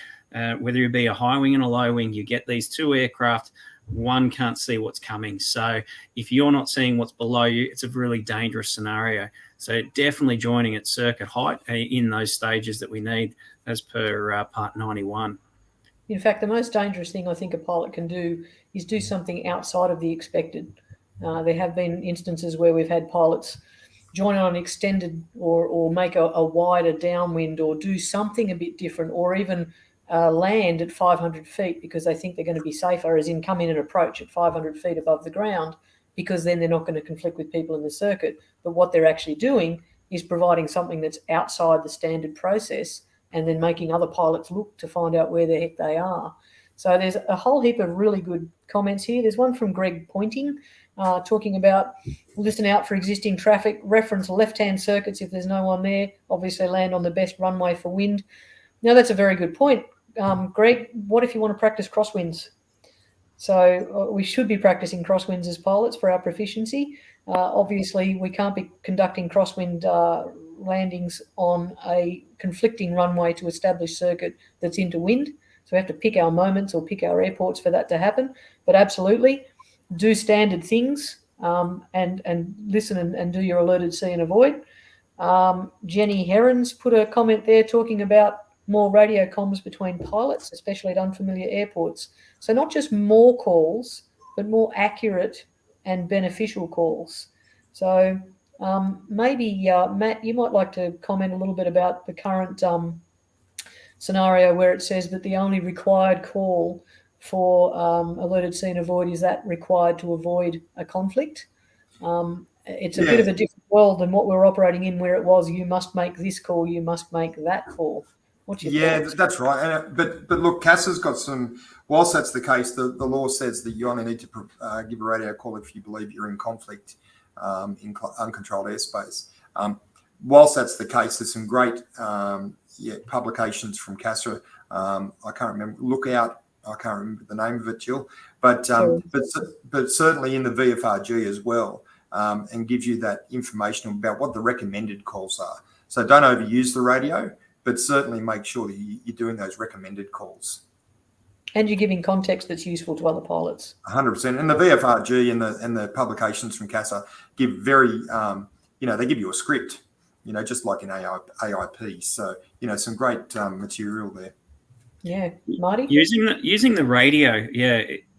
whether it be a high wing and a low wing, you get these two aircraft, one can't see what's coming. So if you're not seeing what's below you, it's a really dangerous scenario. So definitely joining at circuit height in those stages that we need as per Part 91. In fact, the most dangerous thing I think a pilot can do is do something outside of the expected. There have been instances where we've had pilots join on an extended or make a wider downwind or do something a bit different, or even land at 500 feet because they think they're going to be safer, as in come in and approach at 500 feet above the ground, because then they're not going to conflict with people in the circuit. But what they're actually doing is providing something that's outside the standard process and then making other pilots look to find out where the heck they are. So there's a whole heap of really good comments here. There's one from Greg Pointing talking about listen out for existing traffic, reference left-hand circuits if there's no one there, obviously land on the best runway for wind. Now, that's a very good point. Greg, what if you want to practice crosswinds? So we should be practicing crosswinds as pilots for our proficiency. Obviously, we can't be conducting crosswind landings on a conflicting runway to establish circuit that's into wind. So we have to pick our moments or pick our airports for that to happen. But absolutely, do standard things and listen and do your alerted see and avoid. Jenny Herons put a comment there talking about more radio comms between pilots, especially at unfamiliar airports. So not just more calls, but more accurate and beneficial calls. So maybe, Matt, you might like to comment a little bit about the current scenario where it says that the only required call for alerted see and avoid is that required to avoid a conflict. It's a bit of a different world than what we're operating in, where it was you must make this call, you must make that call. What's your thoughts? That's right. But look, CASA's got some. Whilst that's the case, the law says that you only need to give a radio call if you believe you're in conflict in uncontrolled airspace. Whilst that's the case, there's some great publications from CASA. I can't remember. Lookout. I can't remember the name of it, Jill. But certainly in the VFRG as well. and gives you that information about what the recommended calls are. So don't overuse the radio, but certainly make sure that you're doing those recommended calls. And you're giving context that's useful to other pilots. 100%. And the VFRG and the publications from CASA give very, they give you a script, just like in AIP. So, some great material there. Yeah. Marty? Using the radio,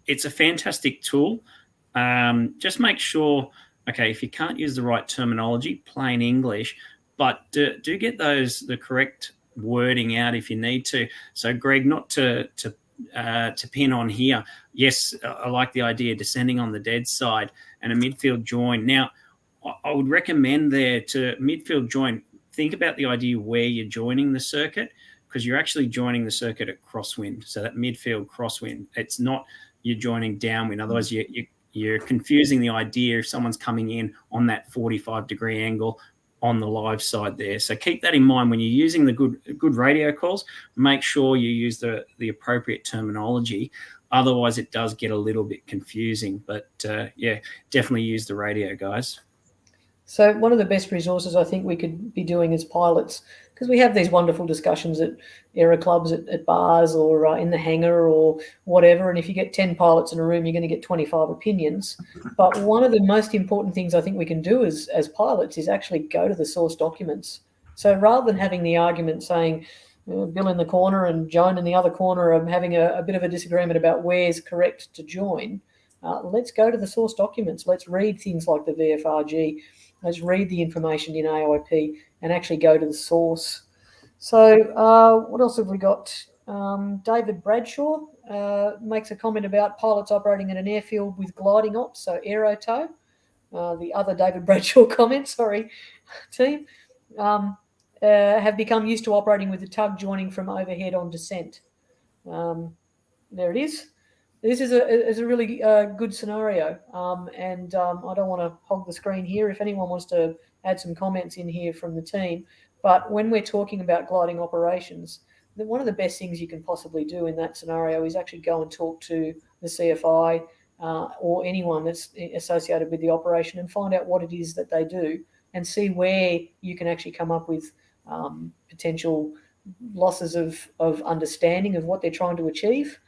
it's a fantastic tool. Just make sure, if you can't use the right terminology, plain English, but do get the correct wording out if you need to. So, Greg, not to pin on here. Yes, I like the idea of descending on the dead side and a midfield join. Now, I would recommend there to midfield join, think about the idea where you're joining the circuit, because you're actually joining the circuit at crosswind. So that midfield crosswind, it's not you're joining downwind. Otherwise, you're confusing the idea if someone's coming in on that 45-degree angle on the live side there. So keep that in mind when you're using the good radio calls. Make sure you use the appropriate terminology. Otherwise, it does get a little bit confusing. But definitely use the radio, guys. So one of the best resources I think we could be doing as pilots, because we have these wonderful discussions at aero clubs, at bars, or in the hangar or whatever. And if you get 10 pilots in a room, you're going to get 25 opinions. But one of the most important things I think we can do as pilots is actually go to the source documents. So rather than having the argument saying, Bill in the corner and Joan in the other corner are having a bit of a disagreement about where's correct to join, let's go to the source documents. Let's read things like the VFRG. Let's read the information in AIP and actually go to the source. So what else have we got? David Bradshaw makes a comment about pilots operating at an airfield with gliding ops, so aerotow. The other David Bradshaw comment, sorry, team, have become used to operating with the tug joining from overhead on descent. There it is. This is a really good scenario, and I don't want to hog the screen here. If anyone wants to add some comments in here from the team, but when we're talking about gliding operations, one of the best things you can possibly do in that scenario is actually go and talk to the CFI or anyone that's associated with the operation and find out what it is that they do and see where you can actually come up with potential losses of understanding of what they're trying to achieve.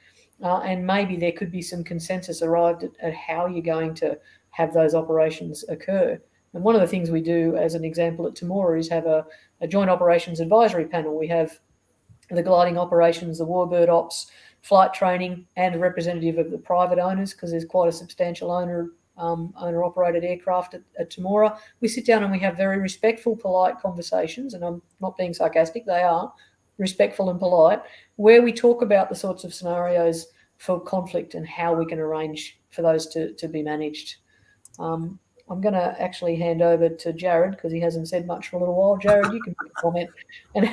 And maybe there could be some consensus arrived at how you're going to have those operations occur. And one of the things we do, as an example at Temora, is have a joint operations advisory panel. We have the gliding operations, the warbird ops, flight training, and a representative of the private owners, because there's quite a substantial owner-operated aircraft at Temora. We sit down and we have very respectful, polite conversations, and I'm not being sarcastic, they are respectful and polite, where we talk about the sorts of scenarios for conflict and how we can arrange for those to be managed. I'm going to actually hand over to Jared because he hasn't said much for a little while. Jared, you can make a comment and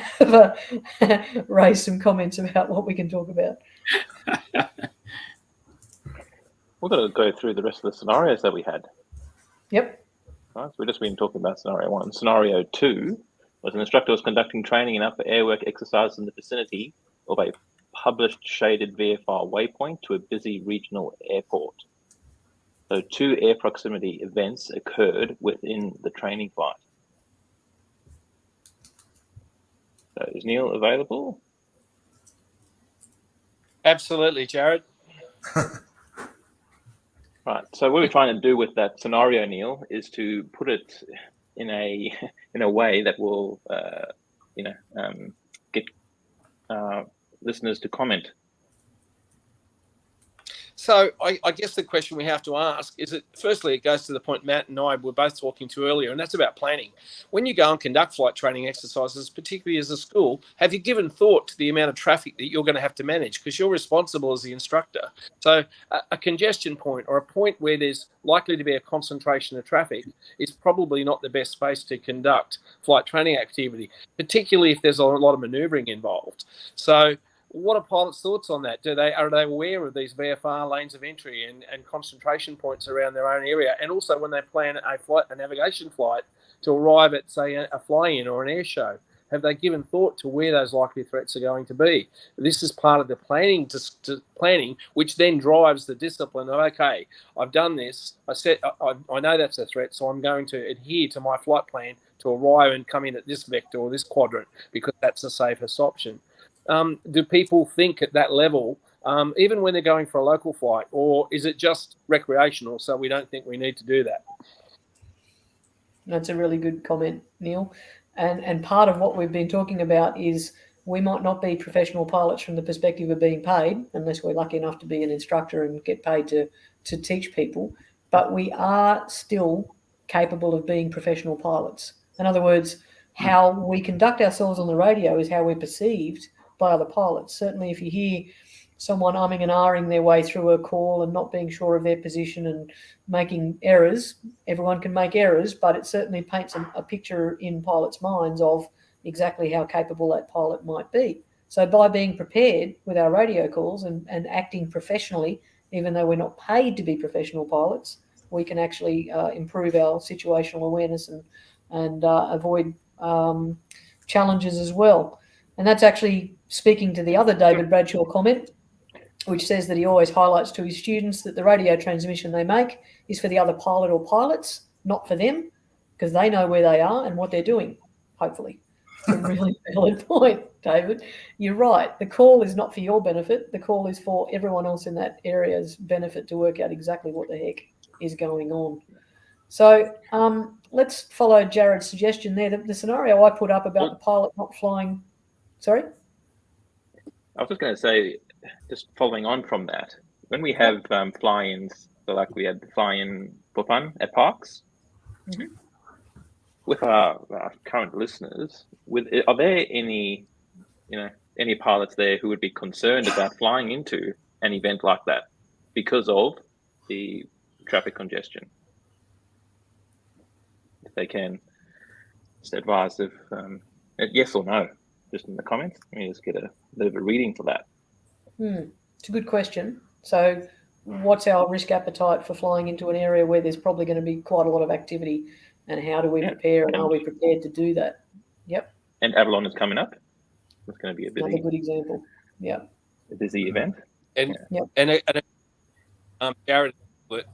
raise some comments about what we can talk about. We're going to go through the rest of the scenarios that we had. Yep. Right, so we've just been talking about scenario 1. Scenario 2 was an instructor was conducting training and upper airwork exercises in the vicinity of a published shaded VFR waypoint to a busy regional airport. So 2 air proximity events occurred within the training flight. So is Neil available? Absolutely, Jared. Right. So what we're trying to do with that scenario, Neil, is to put it in a way that will, get listeners to comment. So I guess the question we have to ask is that, firstly, it goes to the point Matt and I were both talking to earlier, and that's about planning. When you go and conduct flight training exercises, particularly as a school, have you given thought to the amount of traffic that you're going to have to manage? Because you're responsible as the instructor. So a congestion point or a point where there's likely to be a concentration of traffic is probably not the best space to conduct flight training activity, particularly if there's a lot of manoeuvring involved. So what are pilots' thoughts on that? Are they aware of these VFR lanes of entry and concentration points around their own area? And also when they plan a navigation flight to arrive at, say, a fly-in or an air show, Have they given thought to where those likely threats are going to be? This is part of the planning, planning, which then drives the discipline of, okay, I've done this. I know that's a threat, so I'm going to adhere to my flight plan to arrive and come in at this vector or this quadrant because that's the safest option. Do people think at that level, even when they're going for a local flight, or is it just recreational, so we don't think we need to do that? That's a really good comment, Neil. And part of what we've been talking about is we might not be professional pilots from the perspective of being paid, unless we're lucky enough to be an instructor and get paid to teach people, but we are still capable of being professional pilots. In other words, how we conduct ourselves on the radio is how we're perceived by other pilots. Certainly if you hear someone umming and ahhing their way through a call and not being sure of their position and making errors, everyone can make errors, but it certainly paints a picture in pilots' minds of exactly how capable that pilot might be. So by being prepared with our radio calls and acting professionally, even though we're not paid to be professional pilots, we can actually improve our situational awareness and avoid challenges as well. And that's actually speaking to the other David Bradshaw comment, which says that he always highlights to his students that the radio transmission they make is for the other pilot or pilots, not for them, because they know where they are and what they're doing, hopefully. It's a really valid point, David. You're right. The call is not for your benefit. The call is for everyone else in that area's benefit to work out exactly what the heck is going on. So let's follow Jared's suggestion there. The scenario I put up about the pilot not flying. Sorry? I was just going to say, just following on from that, when we have fly-ins, so like we had the fly-in for fun at parks, with our current listeners, are there any pilots there who would be concerned about flying into an event like that because of the traffic congestion? If they can, just advise if yes or no, just in the comments. Let me just get a bit of a reading for that. It's a good question. So what's our risk appetite for flying into an area where there's probably going to be quite a lot of activity, and how do we prepare, and are we prepared to do that? Yep. And Avalon is coming up. It's going to be another good example. Yeah. A busy event. And Jared,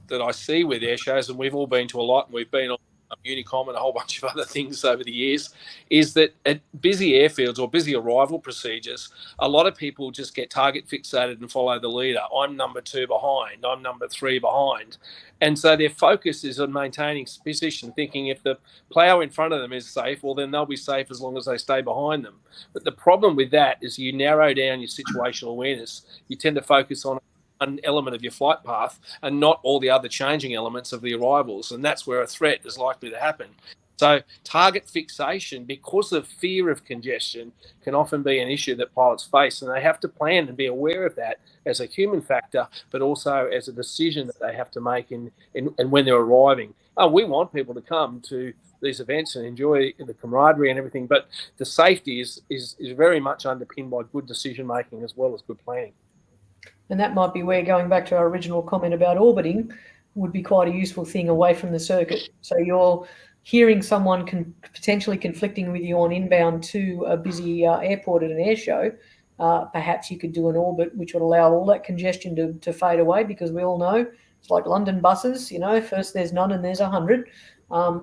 that I see with air shows, and we've all been to a lot, and we've been on Unicom and a whole bunch of other things over the years, is that at busy airfields or busy arrival procedures, a lot of people just get target fixated and follow the leader. I'm number 2 behind, I'm number 3 behind. And so their focus is on maintaining position, thinking if the plough in front of them is safe, well, then they'll be safe as long as they stay behind them. But the problem with that is you narrow down your situational awareness. You tend to focus on an element of your flight path and not all the other changing elements of the arrivals, and that's where a threat is likely to happen. So target fixation, because of fear of congestion, can often be an issue that pilots face, and they have to plan and be aware of that as a human factor, but also as a decision that they have to make in when they're arriving. We want people to come to these events and enjoy the camaraderie and everything, but the safety is very much underpinned by good decision making as well as good planning. And that might be where, going back to our original comment about orbiting, would be quite a useful thing away from the circuit. So you're hearing someone potentially conflicting with you on inbound to a busy airport at an air show. Perhaps you could do an orbit which would allow all that congestion to fade away, because we all know it's like London buses, first there's none and there's 100.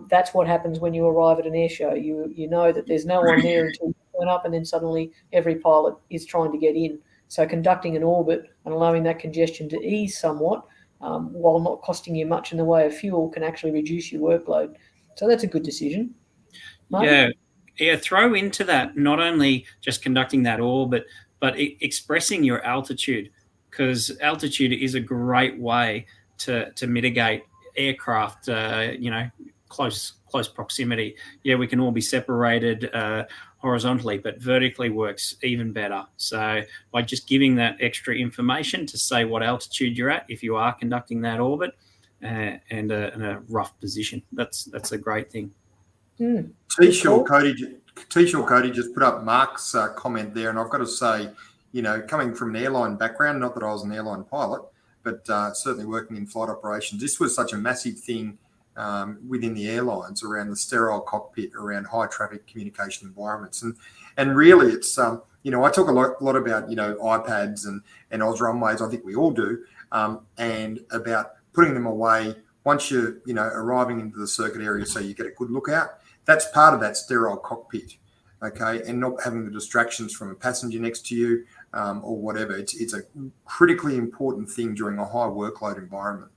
That's what happens when you arrive at an air show. You know that there's no one there until you turn up, and then suddenly every pilot is trying to get in. So conducting an orbit and allowing that congestion to ease somewhat, while not costing you much in the way of fuel, can actually reduce your workload. So that's a good decision. Marty? Yeah. Throw into that not only just conducting that orbit, but expressing your altitude, because altitude is a great way to mitigate aircraft, close proximity. Yeah, we can all be separated horizontally, but vertically works even better. So by just giving that extra information to say what altitude you're at if you are conducting that orbit, and a rough position, that's a great thing. T-Shaw Cody just put up Mark's comment there, and I've got to say, coming from an airline background, not that I was an airline pilot, but certainly working in flight operations, this was such a massive thing within the airlines around the sterile cockpit, around high traffic communication environments. And really it's, you know, I talk a lot about, you know, iPads and RAAus runways. I think we all do, and about putting them away once you're, you know, arriving into the circuit area so you get a good look out. That's part of that sterile cockpit, okay, and not having the distractions from a passenger next to you or whatever. It's a critically important thing during a high workload environment.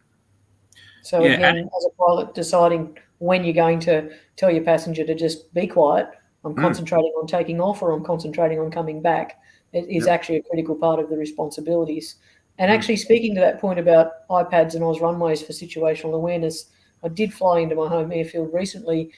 So again, as a pilot, deciding when you're going to tell your passenger to just be quiet, I'm concentrating on taking off, or I'm concentrating on coming back, it is actually a critical part of the responsibilities. And actually, speaking to that point about iPads and RAAus runways for situational awareness, I did fly into my home airfield recently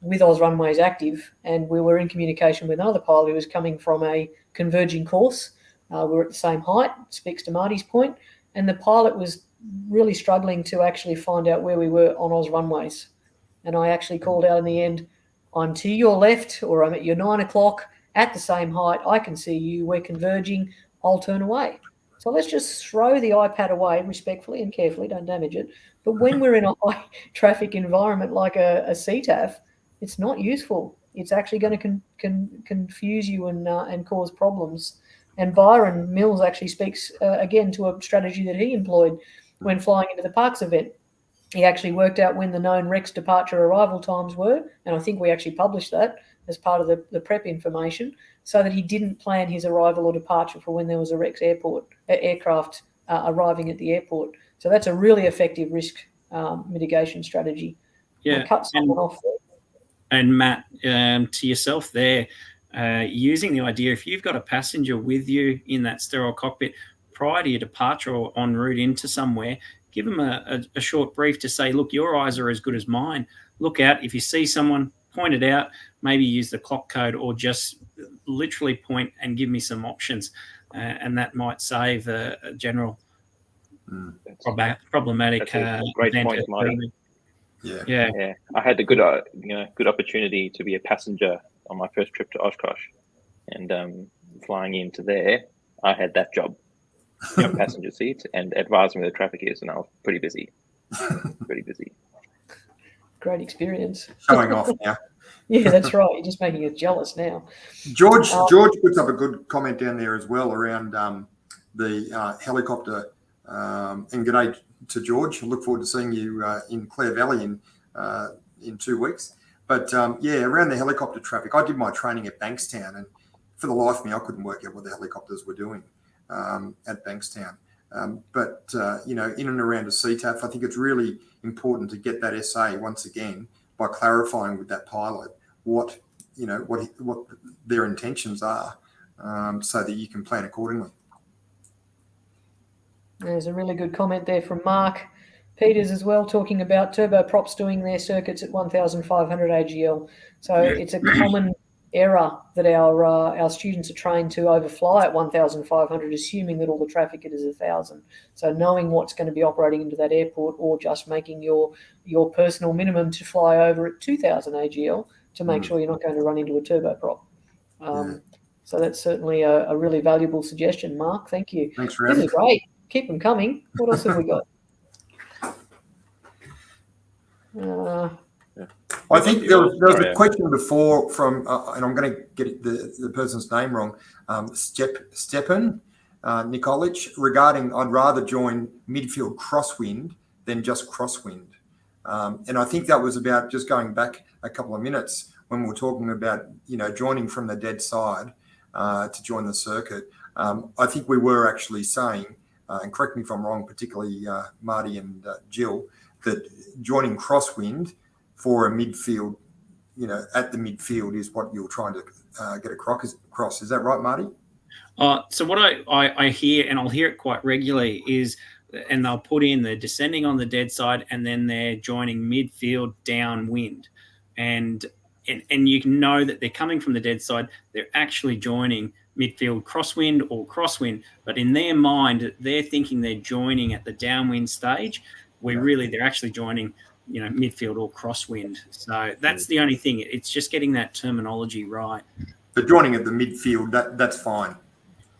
with RAAus runways active, and we were in communication with another pilot who was coming from a converging course. We were at the same height, speaks to Marty's point, and the pilot was really struggling to actually find out where we were on RAAus runways. And I actually called out in the end, I'm to your left, or I'm at your 9 o'clock at the same height. I can see you. We're converging. I'll turn away. So let's just throw the iPad away respectfully and carefully. Don't damage it. But when we're in a high traffic environment like a CTAF, it's not useful. It's actually going to confuse you and cause problems. And Byron Mills actually speaks again to a strategy that he employed when flying into the Parks event. He actually worked out when the known REX departure arrival times were, and I think we actually published that as part of the prep information, so that he didn't plan his arrival or departure for when there was a REX aircraft arriving at the airport. So that's a really effective risk mitigation strategy. Yeah, cut someone off there. And Matt, to yourself there, using the idea, if you've got a passenger with you in that sterile cockpit prior to your departure or en route into somewhere, give them a short brief to say, look, your eyes are as good as mine. Look out. If you see someone, point it out, maybe use the clock code, or just literally point and give me some options. And that might save a general problematic great event. point, Marty. Yeah. I had the good opportunity to be a passenger on my first trip to Oshkosh, and flying into there, I had that job, passenger seat, and advising where the traffic is, and I was pretty busy. Great experience. Showing off now. Yeah, that's right. You're just making us jealous now. George puts up a good comment down there as well around the helicopter. And g'day to George. I look forward to seeing you in Clare Valley in 2 weeks. But around the helicopter traffic, I did my training at Bankstown, and for the life of me, I couldn't work out what the helicopters were doing at Bankstown. But in and around a CTAF, I think it's really important to get that SA once again by clarifying with that pilot what their intentions are, so that you can plan accordingly. There's a really good comment there from Mark Peters as well, talking about turboprops doing their circuits at 1,500 AGL. So it's a common error that our students are trained to overfly at 1,500, assuming that all the traffic is 1,000. So knowing what's going to be operating into that airport, or just making your personal minimum to fly over at 2,000 AGL to make sure you're not going to run into a turboprop. So that's certainly a really valuable suggestion, Mark. Thank you. Thanks for having me. This is great. Keep them coming. What else have we got? I think there was a question before from, and I'm going to get the person's name wrong, Stepan Nikolic, regarding I'd rather join midfield crosswind than just crosswind. And I think that was about, just going back a couple of minutes when we were talking about, joining from the dead side to join the circuit. I think we were actually saying, and correct me if I'm wrong, particularly Marty and Jill, that joining crosswind for a midfield, at the midfield is what you're trying to get across. Is that right, Marty? So what I hear, and I'll hear it quite regularly, is, and they'll put in they're descending on the dead side and then they're joining midfield downwind. And you know that they're coming from the dead side, they're actually joining midfield crosswind or crosswind, but in their mind, they're thinking they're joining at the downwind stage, where really they're actually joining, midfield or crosswind. So that's the only thing. It's just getting that terminology right. But joining at the midfield, that's fine.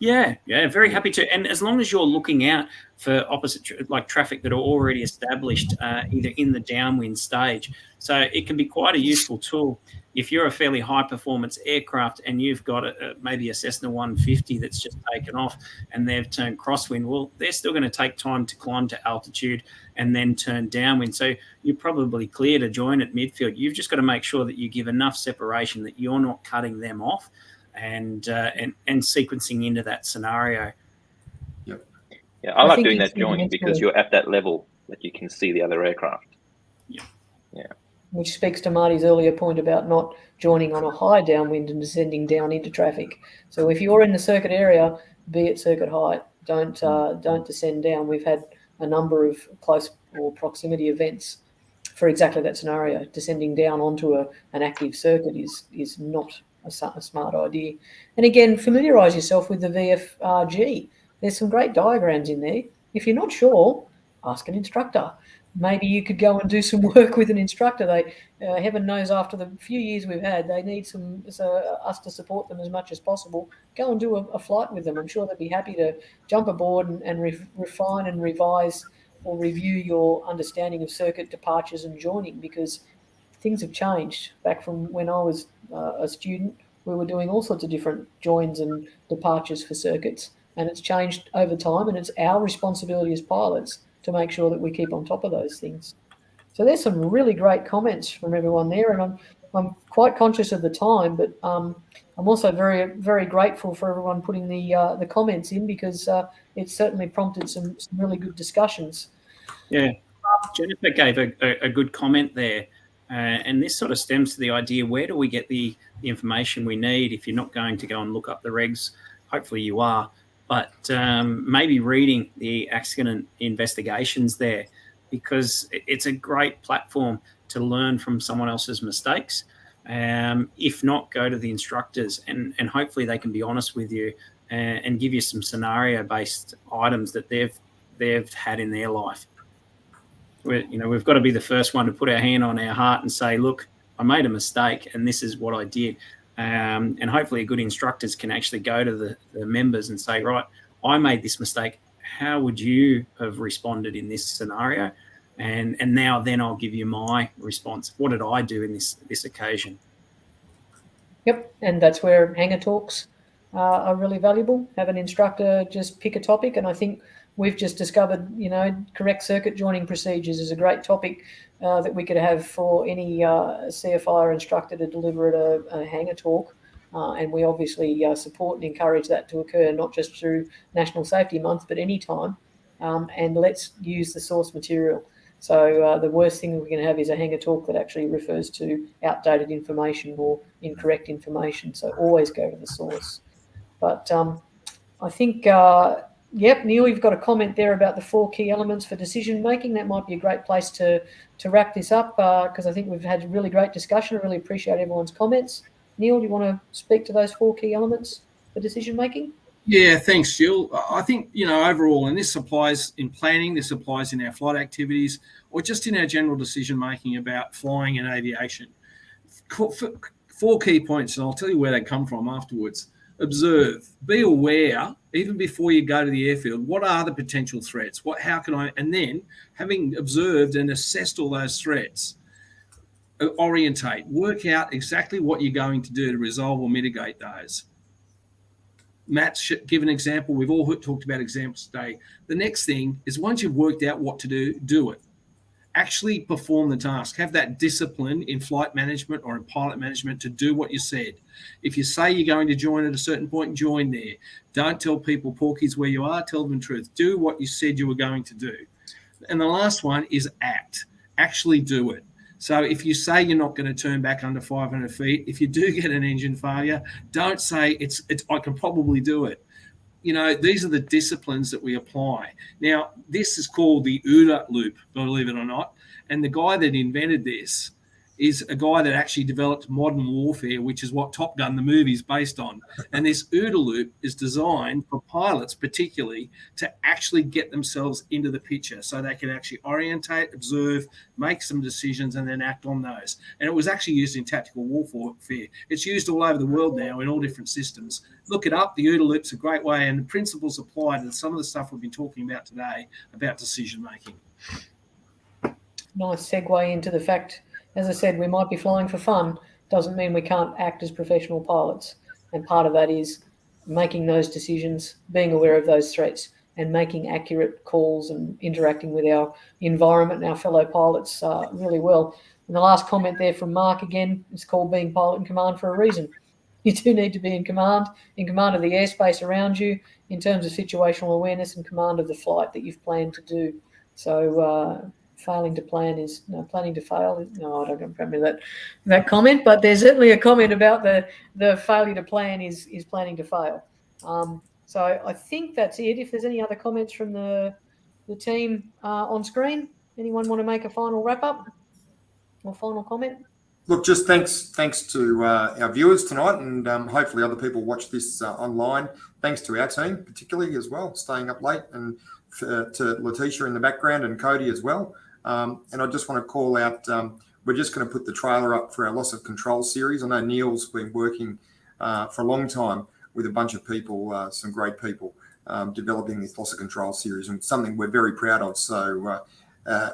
Yeah, very happy to. And as long as you're looking out for opposite, like traffic that are already established, either in the downwind stage. So it can be quite a useful tool. If you're a fairly high performance aircraft and you've got maybe a Cessna 150 that's just taken off and they've turned crosswind, well, they're still going to take time to climb to altitude and then turn downwind. So you're probably clear to join at midfield. You've just got to make sure that you give enough separation that you're not cutting them off and sequencing into that scenario. Yep. Yeah, I like doing that join because you're at that level that you can see the other aircraft. Yeah. Which speaks to Marty's earlier point about not joining on a high downwind and descending down into traffic. So if you're in the circuit area, be at circuit height. Don't descend down. We've had a number of close or proximity events for exactly that scenario. Descending down onto an active circuit is not a smart idea. And again, familiarise yourself with the VFRG. There's some great diagrams in there. If you're not sure, ask an instructor. Maybe you could go and do some work with an instructor. They, heaven knows, after the few years we've had, they need us to support them as much as possible. Go and do a flight with them. I'm sure they'd be happy to jump aboard and refine and revise or review your understanding of circuit departures and joining, because things have changed. Back from when I was a student, we were doing all sorts of different joins and departures for circuits, and it's changed over time, and it's our responsibility as pilots to make sure that we keep on top of those things. So there's some really great comments from everyone there, and I'm quite conscious of the time, but I'm also very, very grateful for everyone putting the comments in, because it's certainly prompted some really good discussions. Yeah, Jennifer gave a good comment there, and this sort of stems to the idea: where do we get the information we need if you're not going to go and look up the regs? Hopefully you are. But maybe reading the accident investigations there, because it's a great platform to learn from someone else's mistakes. If not, go to the instructors, and hopefully they can be honest with you and give you some scenario-based items that they've had in their life. We've got to be the first one to put our hand on our heart and say, look, I made a mistake and this is what I did. And hopefully good instructors can actually go to the members and say, right, I made this mistake. How would you have responded in this scenario? And now then I'll give you my response. What did I do in this occasion? Yep, and that's where hangar talks are really valuable. Have an instructor just pick a topic, and I think we've just discovered, correct circuit joining procedures is a great topic that we could have for any CFI instructor to deliver at a hangar talk. And we obviously support and encourage that to occur, not just through National Safety Month, but any time. And let's use the source material. So the worst thing we can have is a hangar talk that actually refers to outdated information or incorrect information. So always go to the source. But I think... Yep, Neil, you've got a comment there about the 4 key elements for decision making. That might be a great place to wrap this up, because I think we've had a really great discussion. I really appreciate everyone's comments. Neil, do you want to speak to those 4 key elements for decision making? Yeah, thanks, Jill. I think, overall, and this applies in planning, this applies in our flight activities, or just in our general decision making about flying and aviation. 4 key points, and I'll tell you where they come from afterwards. Observe, be aware, even before you go to the airfield, what are the potential threats? How can I, and then having observed and assessed all those threats, orientate, work out exactly what you're going to do to resolve or mitigate those. Matt's given an example. We've all talked about examples today. The next thing is, once you've worked out what to do, do it. Actually perform the task. Have that discipline in flight management or in pilot management to do what you said. If you say you're going to join at a certain point, join there. Don't tell people porkies where you are. Tell them the truth. Do what you said you were going to do. And the last one is act. Actually do it. So if you say you're not going to turn back under 500 feet, if you do get an engine failure, don't say it's I can probably do it. These are the disciplines that we apply. Now, this is called the OODA loop, believe it or not. And the guy that invented this is a guy that actually developed modern warfare, which is what Top Gun, the movie, is based on. And this OODA loop is designed for pilots, particularly, to actually get themselves into the picture so they can actually orientate, observe, make some decisions, and then act on those. And it was actually used in tactical warfare. It's used all over the world now in all different systems. Look it up. The OODA loop's a great way, and the principles apply to some of the stuff we've been talking about today about decision making. Nice segue into the fact, as I said, we might be flying for fun. Doesn't mean we can't act as professional pilots. And part of that is making those decisions, being aware of those threats, and making accurate calls and interacting with our environment and our fellow pilots really well. And the last comment there from Mark, again, it's called being pilot in command for a reason. You do need to be in command of the airspace around you in terms of situational awareness and command of the flight that you've planned to do. So failing to plan is planning to fail. No, I don't remember that comment, but there's certainly a comment about the failure to plan is planning to fail. So I think that's it. If there's any other comments from the team on screen, anyone want to make a final wrap up or final comment? Look, just thanks to our viewers tonight, and hopefully other people watch this online. Thanks to our team, particularly as well, staying up late, and to Letitia in the background and Cody as well. And I just want to call out, we're just going to put the trailer up for our loss of control series. I know Neil's been working for a long time with a bunch of people, some great people, developing this loss of control series, and something we're very proud of. So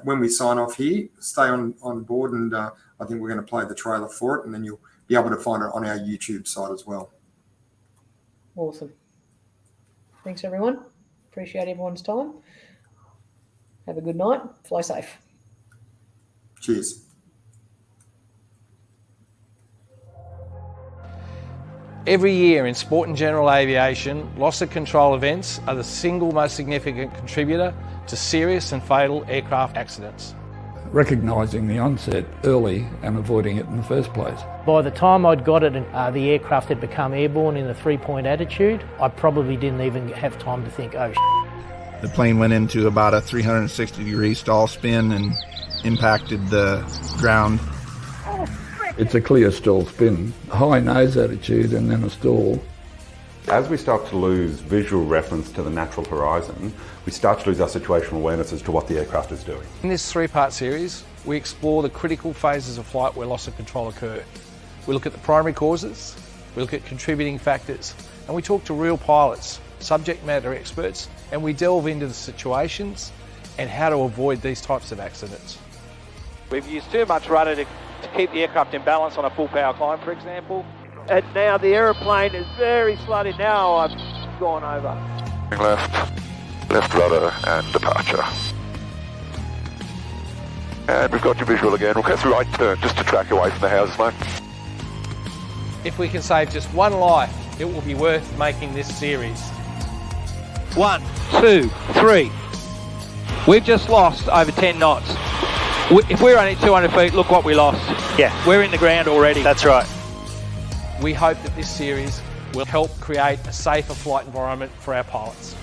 when we sign off here, stay on board, and I think we're going to play the trailer for it, and then you'll be able to find it on our YouTube site as well. Awesome. Thanks, everyone. Appreciate everyone's time. Have a good night. Fly safe. Cheers. Every year in sport and general aviation, loss of control events are the single most significant contributor to serious and fatal aircraft accidents. Recognising the onset early and avoiding it in the first place. By the time I'd got it, the aircraft had become airborne in a 3-point attitude. I probably didn't even have time to think, oh, The plane went into about a 360-degree stall spin and impacted the ground. It's a clear stall spin, a high nose attitude and then a stall. As we start to lose visual reference to the natural horizon, we start to lose our situational awareness as to what the aircraft is doing. In this 3-part series, we explore the critical phases of flight where loss of control occur. We look at the primary causes, we look at contributing factors, and we talk to real pilots, subject matter experts, and we delve into the situations and how to avoid these types of accidents. We've used too much rudder to keep the aircraft in balance on a full power climb, for example. And now the aeroplane is very slowly. Now I've gone over. Left rudder and departure. And we've got your visual again. We'll go through right turn just to track away from the houses, mate. If we can save just one life, it will be worth making this series. 1, 2, 3. We've just lost over 10 knots. If we're only 200 feet, look what we lost. Yeah. We're in the ground already. That's right. We hope that this series will help create a safer flight environment for our pilots.